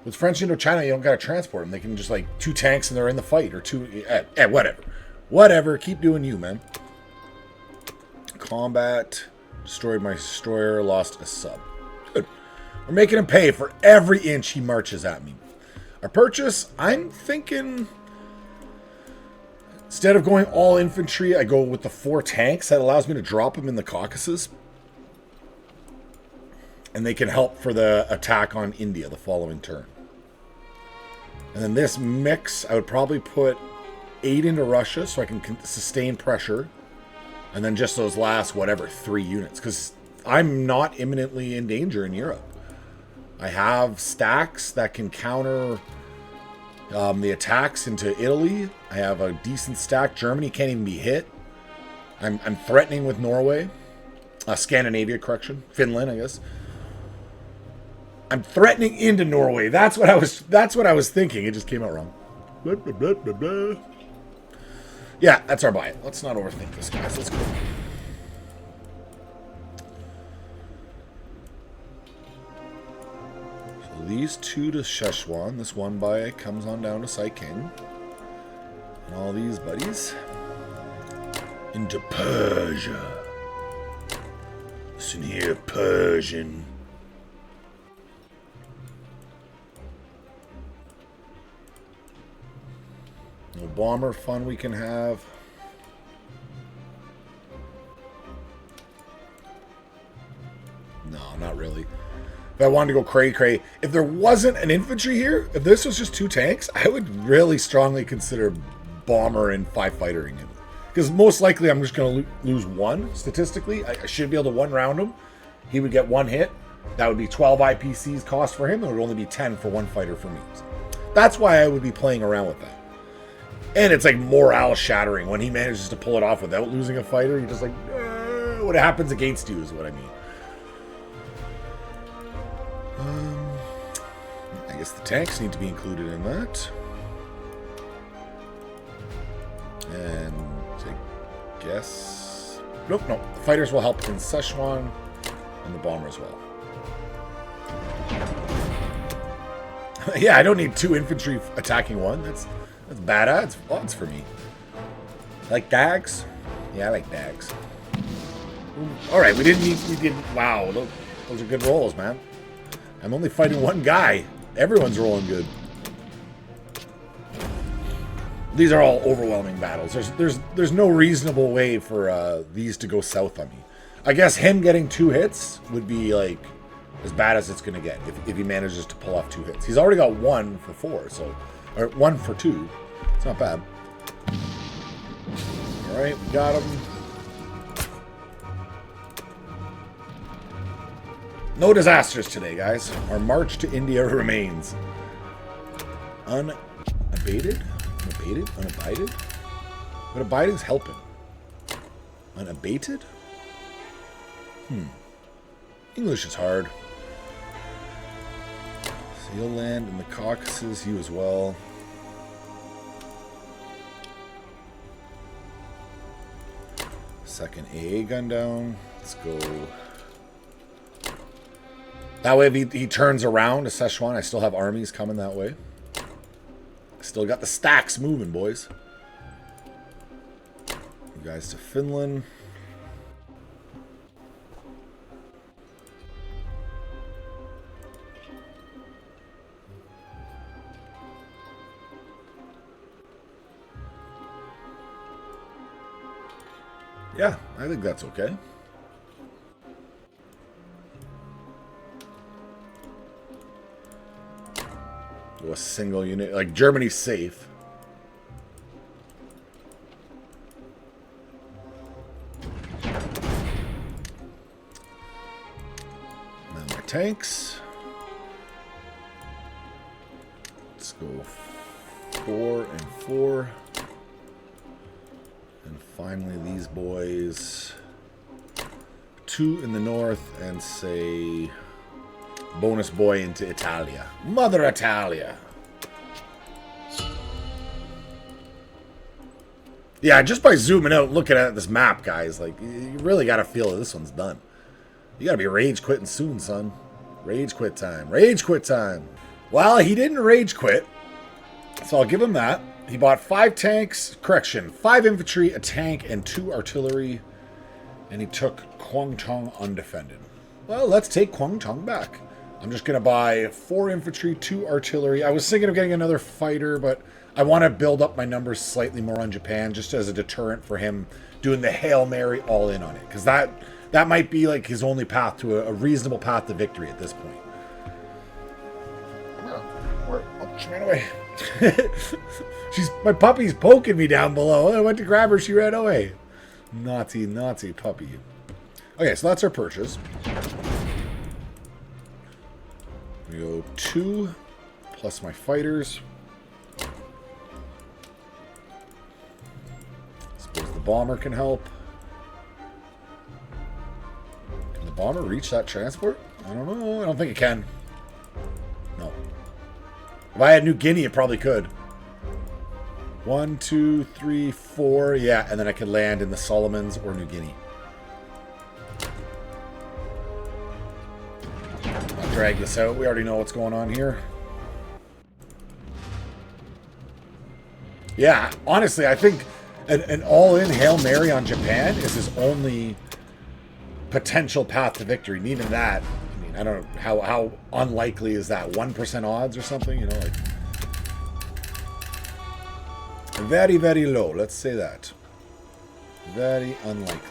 With French Indochina, you don't gotta transport them. They can just, like, 2 tanks and they're in the fight. Or 2... whatever. Whatever. Keep doing you, man. Combat. Destroyed my destroyer. Lost a sub. Good. We're making him pay for every inch he marches at me. Our purchase, I'm thinking... Instead of going all infantry, I go with the 4 tanks. That allows me to drop them in the Caucasus. And they can help for the attack on India the following turn. And then this mix, I would probably put 8 into Russia so I can sustain pressure. And then just those last, 3 units. Because I'm not imminently in danger in Europe. I have stacks that can counter the attacks into Italy. I have a decent stack. Germany can't even be hit. I'm threatening with Norway. Scandinavia, correction. Finland, I guess. I'm threatening into Norway. That's what I was thinking. It just came out wrong. Blah, blah, blah, blah, blah. Yeah, that's our buy. Let's not overthink this, guys. Let's go. So these 2 to Szechuan. This one buy comes on down to Saiking. And all these buddies into Persia. Listen here, Persian. No bomber fun we can have. No, not really. If I wanted to go cray-cray, if there wasn't an infantry here, if this was just 2 tanks, I would really strongly consider bomber and 5 fightering him. Because most likely I'm just going to lose 1 statistically. I should be able to 1-round him. He would get 1 hit. That would be 12 IPCs cost for him. It would only be 10 for 1 fighter for me. So that's why I would be playing around with that. And it's like morale shattering when he manages to pull it off without losing a fighter. You're just like, what happens against you is what I mean. I guess the tanks need to be included in that. And I guess... Nope. The fighters will help in Szechuan and the bomber as well. Yeah, I don't need 2 infantry attacking 1. That's bad odds for me. Like dags? Yeah, I like dags. Alright, we didn't, wow, those are good rolls, man. I'm only fighting 1 guy. Everyone's rolling good. These are all overwhelming battles. There's no reasonable way for these to go south on me. I guess him getting 2 hits would be like as bad as it's gonna get if he manages to pull off 2 hits. He's already got 1 for 4, so or 1 for 2. It's not bad. Alright, we got him. No disasters today, guys. Our march to India remains unabated. Unabated? But abiding's helping. Unabated? English is hard. So he'll land in the Caucasus, you as well. Second AA gun down. Let's go. That way, if he turns around to Szechuan, I still have armies coming that way. Still got the stacks moving, boys. You guys to Finland. Yeah, I think that's okay. Go a single unit. Like, Germany's safe. And then my tanks. Let's go 4 and 4. And finally these boys. 2 in the north and say bonus boy into Italia. Mother Italia. Yeah, just by zooming out, looking at this map, guys, like, you really got to feel that this one's done. You got to be rage quitting soon, son. Rage quit time. Rage quit time. Well, he didn't rage quit, so I'll give him that. He bought 5 tanks, correction, 5 infantry, a tank, and 2 artillery, and he took Kwangtung undefended. Well, let's take Kwangtung back. I'm just going to buy 4 infantry, 2 artillery. I was thinking of getting another fighter, but I want to build up my numbers slightly more on Japan, just as a deterrent for him doing the Hail Mary all in on it. Because that might be like his only path to a reasonable path to victory at this point. She ran away. My puppy's poking me down below. I went to grab her, she ran away. Naughty, naughty puppy. Okay, so that's our purchase. We go 2 plus my fighters. Suppose the bomber can help. Can the bomber reach that transport? I don't know. I don't think it can. No. If I had New Guinea, it probably could. 1, 2, 3, 4. Yeah, and then I could land in the Solomons or New Guinea. I'll drag this out. We already know what's going on here. Yeah, honestly, I think an all-in Hail Mary on Japan is his only potential path to victory. And even that, I mean, I don't know how unlikely is that? 1% odds or something? You know, like very, very low. Let's say that. Very unlikely.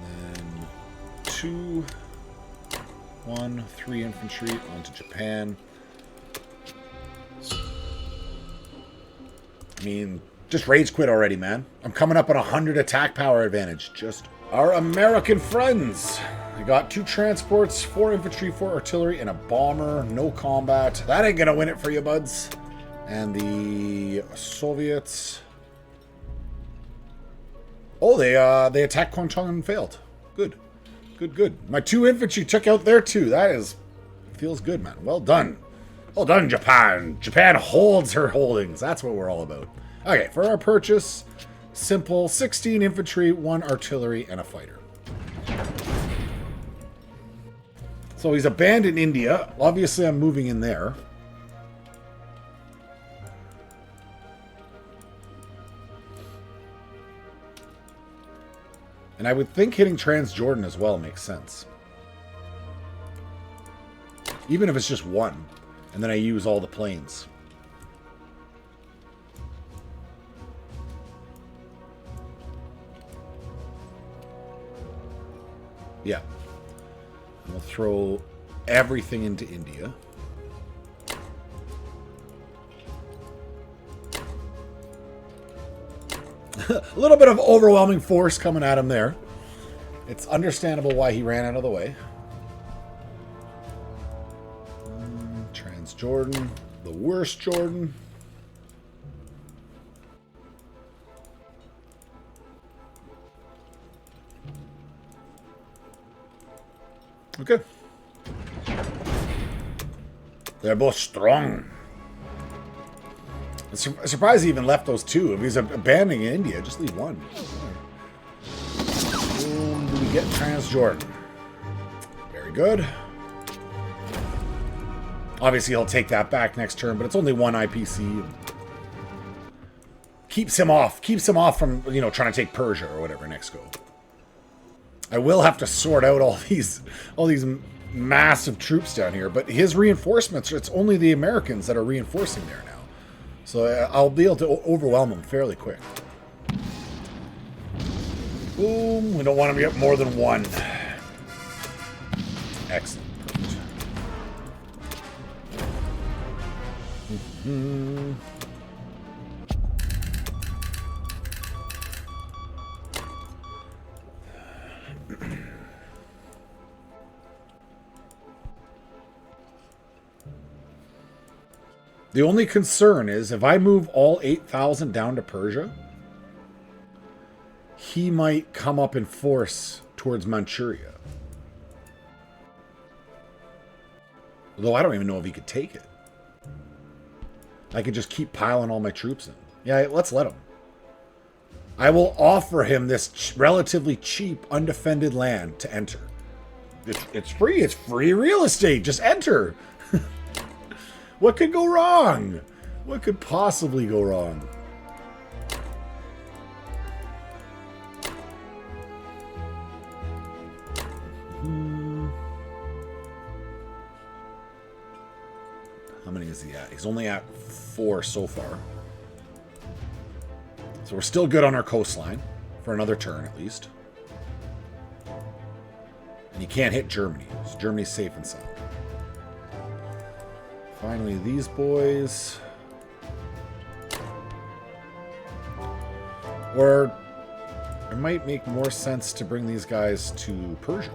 And then 2, 1, 3 infantry onto Japan. I mean, just rage quit already, man. I'm coming up on 100 attack power advantage. Just our American friends. I got 2 transports, 4 infantry, 4 artillery, and a bomber. No combat. That ain't gonna win it for you, buds. And the Soviets. Oh, they attacked Kwangtung and failed. Good. Good, good. My 2 infantry took out their 2. That feels good, man. Well done. Well done, Japan. Japan holds her holdings. That's what we're all about. Okay, for our purchase, simple 16 infantry, 1 artillery, and a fighter. So he's abandoned India. Obviously, I'm moving in there. And I would think hitting Transjordan as well makes sense. Even if it's just 1. And then I use all the planes. Yeah. And we'll throw everything into India. A little bit of overwhelming force coming at him there. It's understandable why he ran out of the way. Transjordan, the worst Jordan. Okay. They're both strong. I'm surprised he even left those 2. If he's abandoning India, just leave 1. Boom, do we get Transjordan? Very good. Obviously, he'll take that back next turn, but it's only 1 IPC. Keeps him off from, you know, trying to take Persia or whatever next go. I will have to sort out all these massive troops down here, but his reinforcements, it's only the Americans that are reinforcing there now. So I'll be able to overwhelm him fairly quick. Boom. We don't want him to get more than one. Excellent. Mm-hmm. The only concern is if I move all 8,000 down to Persia, he might come up in force towards Manchuria. Although I don't even know if he could take it. I could just keep piling all my troops in. Yeah, let's let him. I will offer him this relatively cheap, undefended land to enter. It's free. It's free real estate. Just enter. What could go wrong? What could possibly go wrong? How many is he at? He's only at 4 so far. So we're still good on our coastline for another turn at least. And you can't hit Germany. So Germany's safe and sound. Finally, these boys. Or it might make more sense to bring these guys to Persia.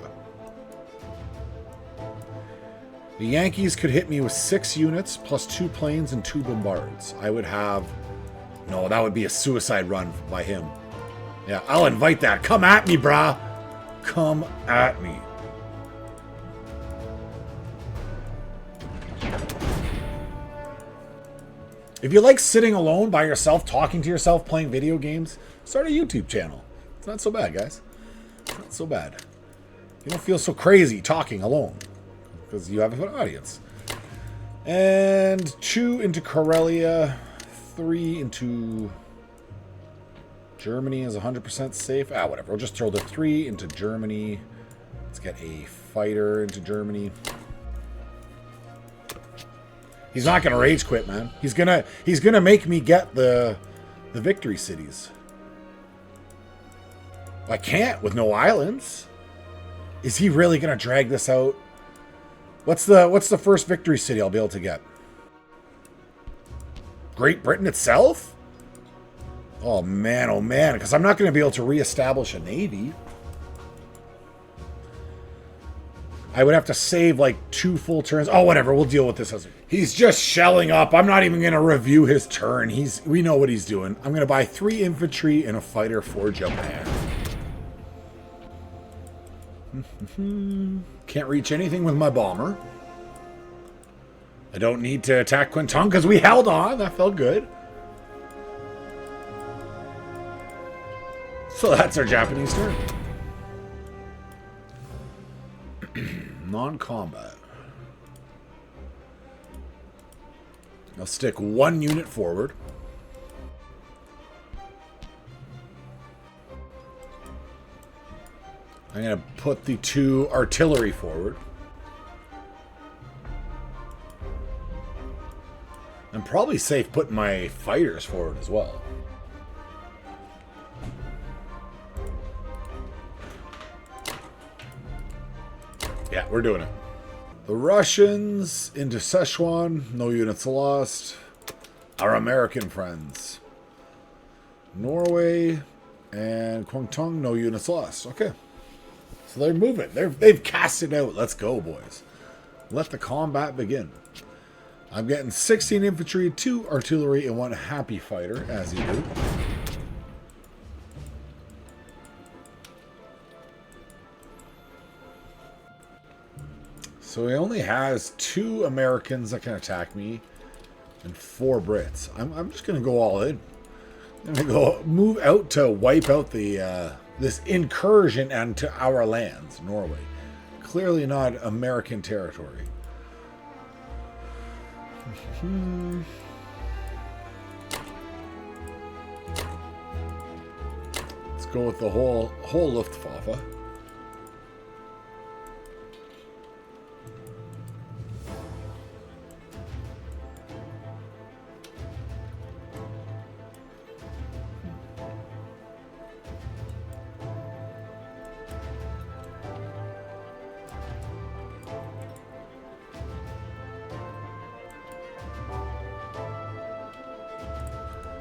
The Yankees could hit me with 6 units plus 2 planes and 2 bombards. I would have... No, that would be a suicide run by him. Yeah, I'll invite that. Come at me, brah. Come at me. If you like sitting alone by yourself, talking to yourself, playing video games, start a YouTube channel. It's not so bad, guys. It's not so bad. You don't feel so crazy talking alone because you have an audience. And 2 into Karelia, 3 into Germany is 100% safe. Ah, whatever. We'll just throw the 3 into Germany. Let's get a fighter into Germany. He's not gonna rage quit, man. He's gonna make me get the victory cities. I can't with no islands. Is he really gonna drag this out? What's the first victory city I'll be able to get? Great Britain itself? Oh man, because I'm not gonna be able to reestablish a navy. I would have to save like 2 full turns. Oh, whatever. We'll deal with this as he's just shelling up. I'm not even going to review his turn. We know what he's doing. I'm going to buy 3 infantry and a fighter for Japan. Can't reach anything with my bomber. I don't need to attack Quinton because we held on. That felt good. So that's our Japanese turn. Non-combat. I'll stick 1 unit forward. I'm going to put the 2 artillery forward. I'm probably safe putting my fighters forward as well. Yeah, we're doing it. The Russians into Szechuan, no units lost. Our American friends. Norway and Kwangtung, no units lost. Okay. So they're moving. They've cast it out. Let's go, boys. Let the combat begin. I'm getting 16 infantry, 2 artillery, and 1 happy fighter, as you do. So he only has 2 Americans that can attack me and 4 Brits. I'm just going to go all in. I'm going to go move out to wipe out the this incursion into our lands, Norway. Clearly not American territory. Let's go with the whole Luftwaffe.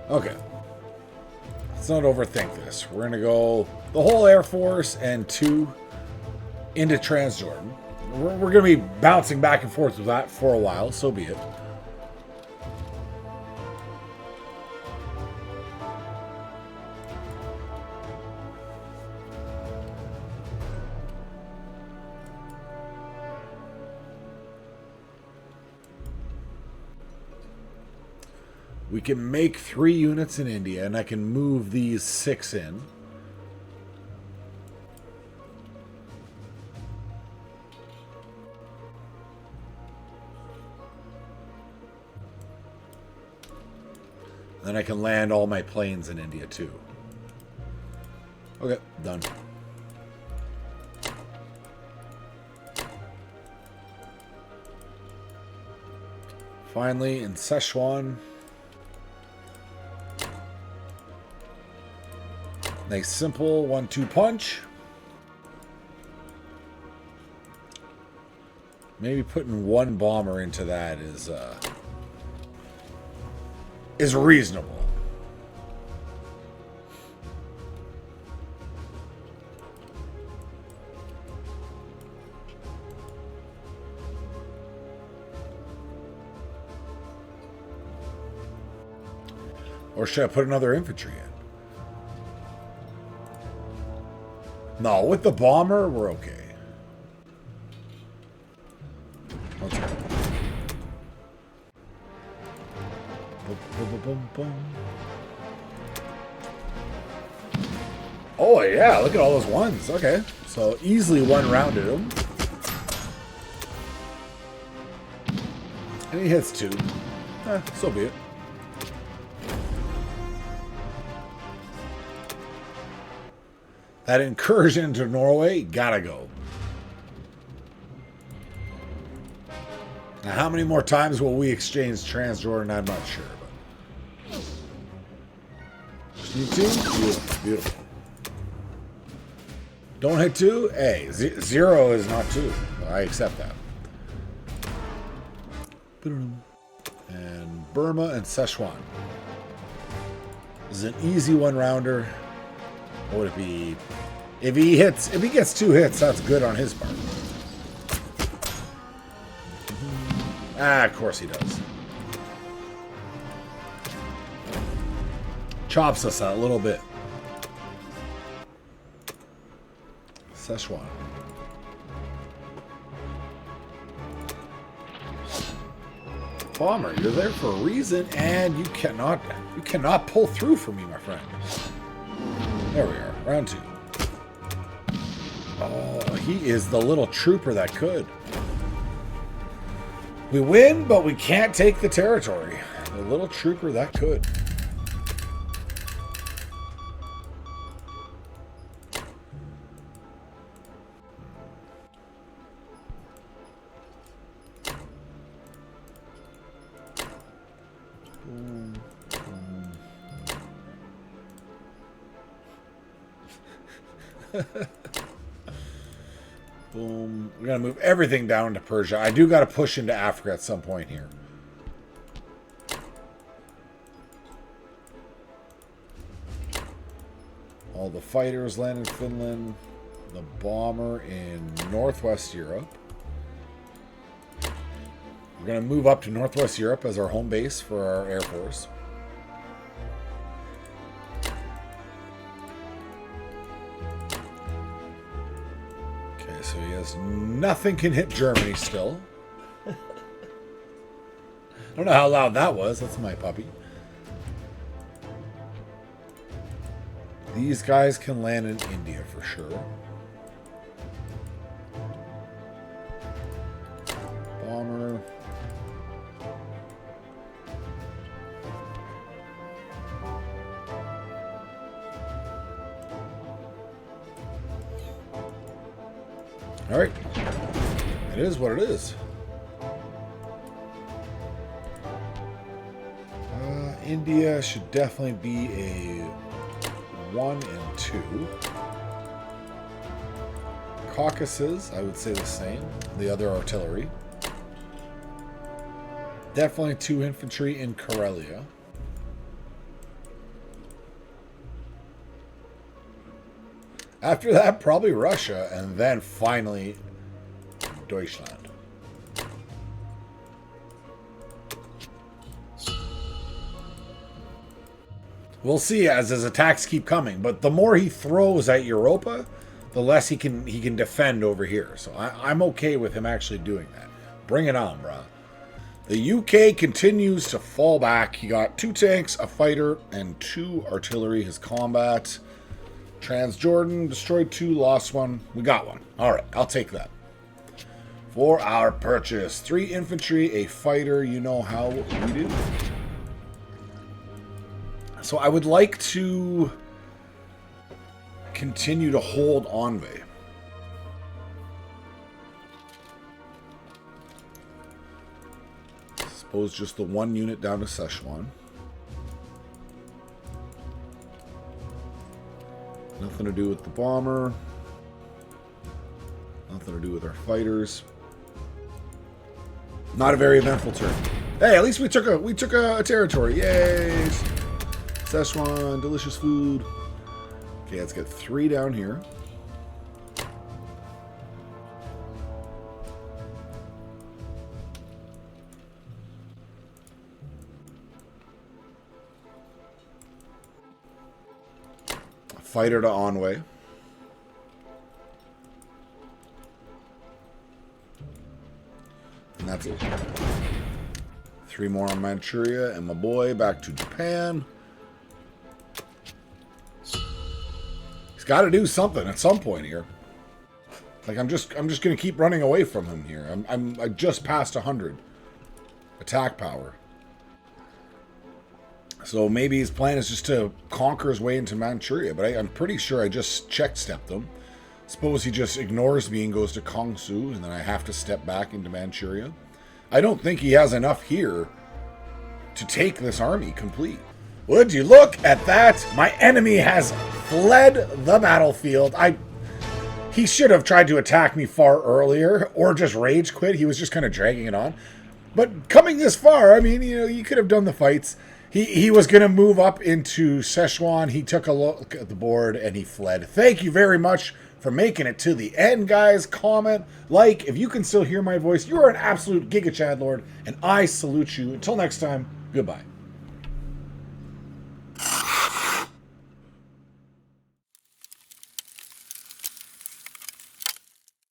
Okay. Let's not overthink this. We're going to go the whole Air Force and 2 into Transjordan. We're going to be bouncing back and forth with that for a while, so be it. We can make 3 units in India, and I can move these 6 in. Then I can land all my planes in India, too. Okay, done. Finally, in Szechuan... Nice simple 1-2 punch. Maybe putting 1 bomber into that is reasonable. Or should I put another infantry in? No, with the bomber, we're okay. Let's go. Oh, yeah, look at all those ones. Okay, so easily 1-rounded him. And he hits 2. So be it. That incursion into Norway, gotta go. Now, how many more times will we exchange Transjordan? I'm not sure. But... You 2? Beautiful. Beautiful. Don't hit 2? Hey, 0 is not 2. I accept that. And Burma and Szechuan. This is an easy 1-rounder. What would it be? If he gets 2 hits, that's good on his part. Of course he does. Chops us a little bit. Szechuan. Bomber, you're there for a reason, and you cannot pull through for me, my friend. There we are, round 2. Oh, he is the little trooper that could. We win, but we can't take the territory. The little trooper that could. Boom. We're going to move everything down to Persia. I do got to push into Africa at some point here. All the fighters land in Finland. The bomber in Northwest Europe. We're going to move up to Northwest Europe as our home base for our Air Force. Okay, so he has nothing can hit Germany still. I don't know how loud that was. That's my puppy. These guys can land in India for sure. Bomber. All right. It is what it is. India should definitely be a 1 and 2. Caucasus, I would say the same. The other artillery. Definitely 2 infantry in Karelia. After that, probably Russia, and then finally Deutschland. We'll see as his attacks keep coming, but the more he throws at Europa, the less he can defend over here. So I'm okay with him actually doing that. Bring it on, brah. The UK continues to fall back. He got 2 tanks, a fighter, and 2 artillery. His combat. Transjordan, destroyed 2, lost 1. We got 1. All right, I'll take that. For our purchase, 3 infantry, a fighter. You know how we do. So I would like to continue to hold Envy. Suppose just the 1 unit down to Szechuan. Nothing to do with the bomber. Nothing to do with our fighters. Not a very eventful turn. Hey, at least we took a territory. Yay! Szechuan, delicious food. Okay, let's get 3 down here. A fighter to Onway. And that's it. 3 more on Manchuria, and my boy back to Japan. Got to do something at some point here. Like I'm just gonna keep running away from him here. I just passed 100 attack power. So maybe his plan is just to conquer his way into Manchuria. But I'm pretty sure I just check-stepped him. Suppose he just ignores me and goes to Kongsu, and then I have to step back into Manchuria. I don't think he has enough here to take this army complete. Would you look at that? My enemy has fled the battlefield. He should have tried to attack me far earlier or just rage quit. He was just kind of dragging it on. But coming this far, I mean, you could have done the fights. He was going to move up into Szechuan. He took a look at the board and he fled. Thank you very much for making it to the end, guys. Comment, like, if you can still hear my voice. You are an absolute Giga Chad Lord, and I salute you. Until next time, goodbye.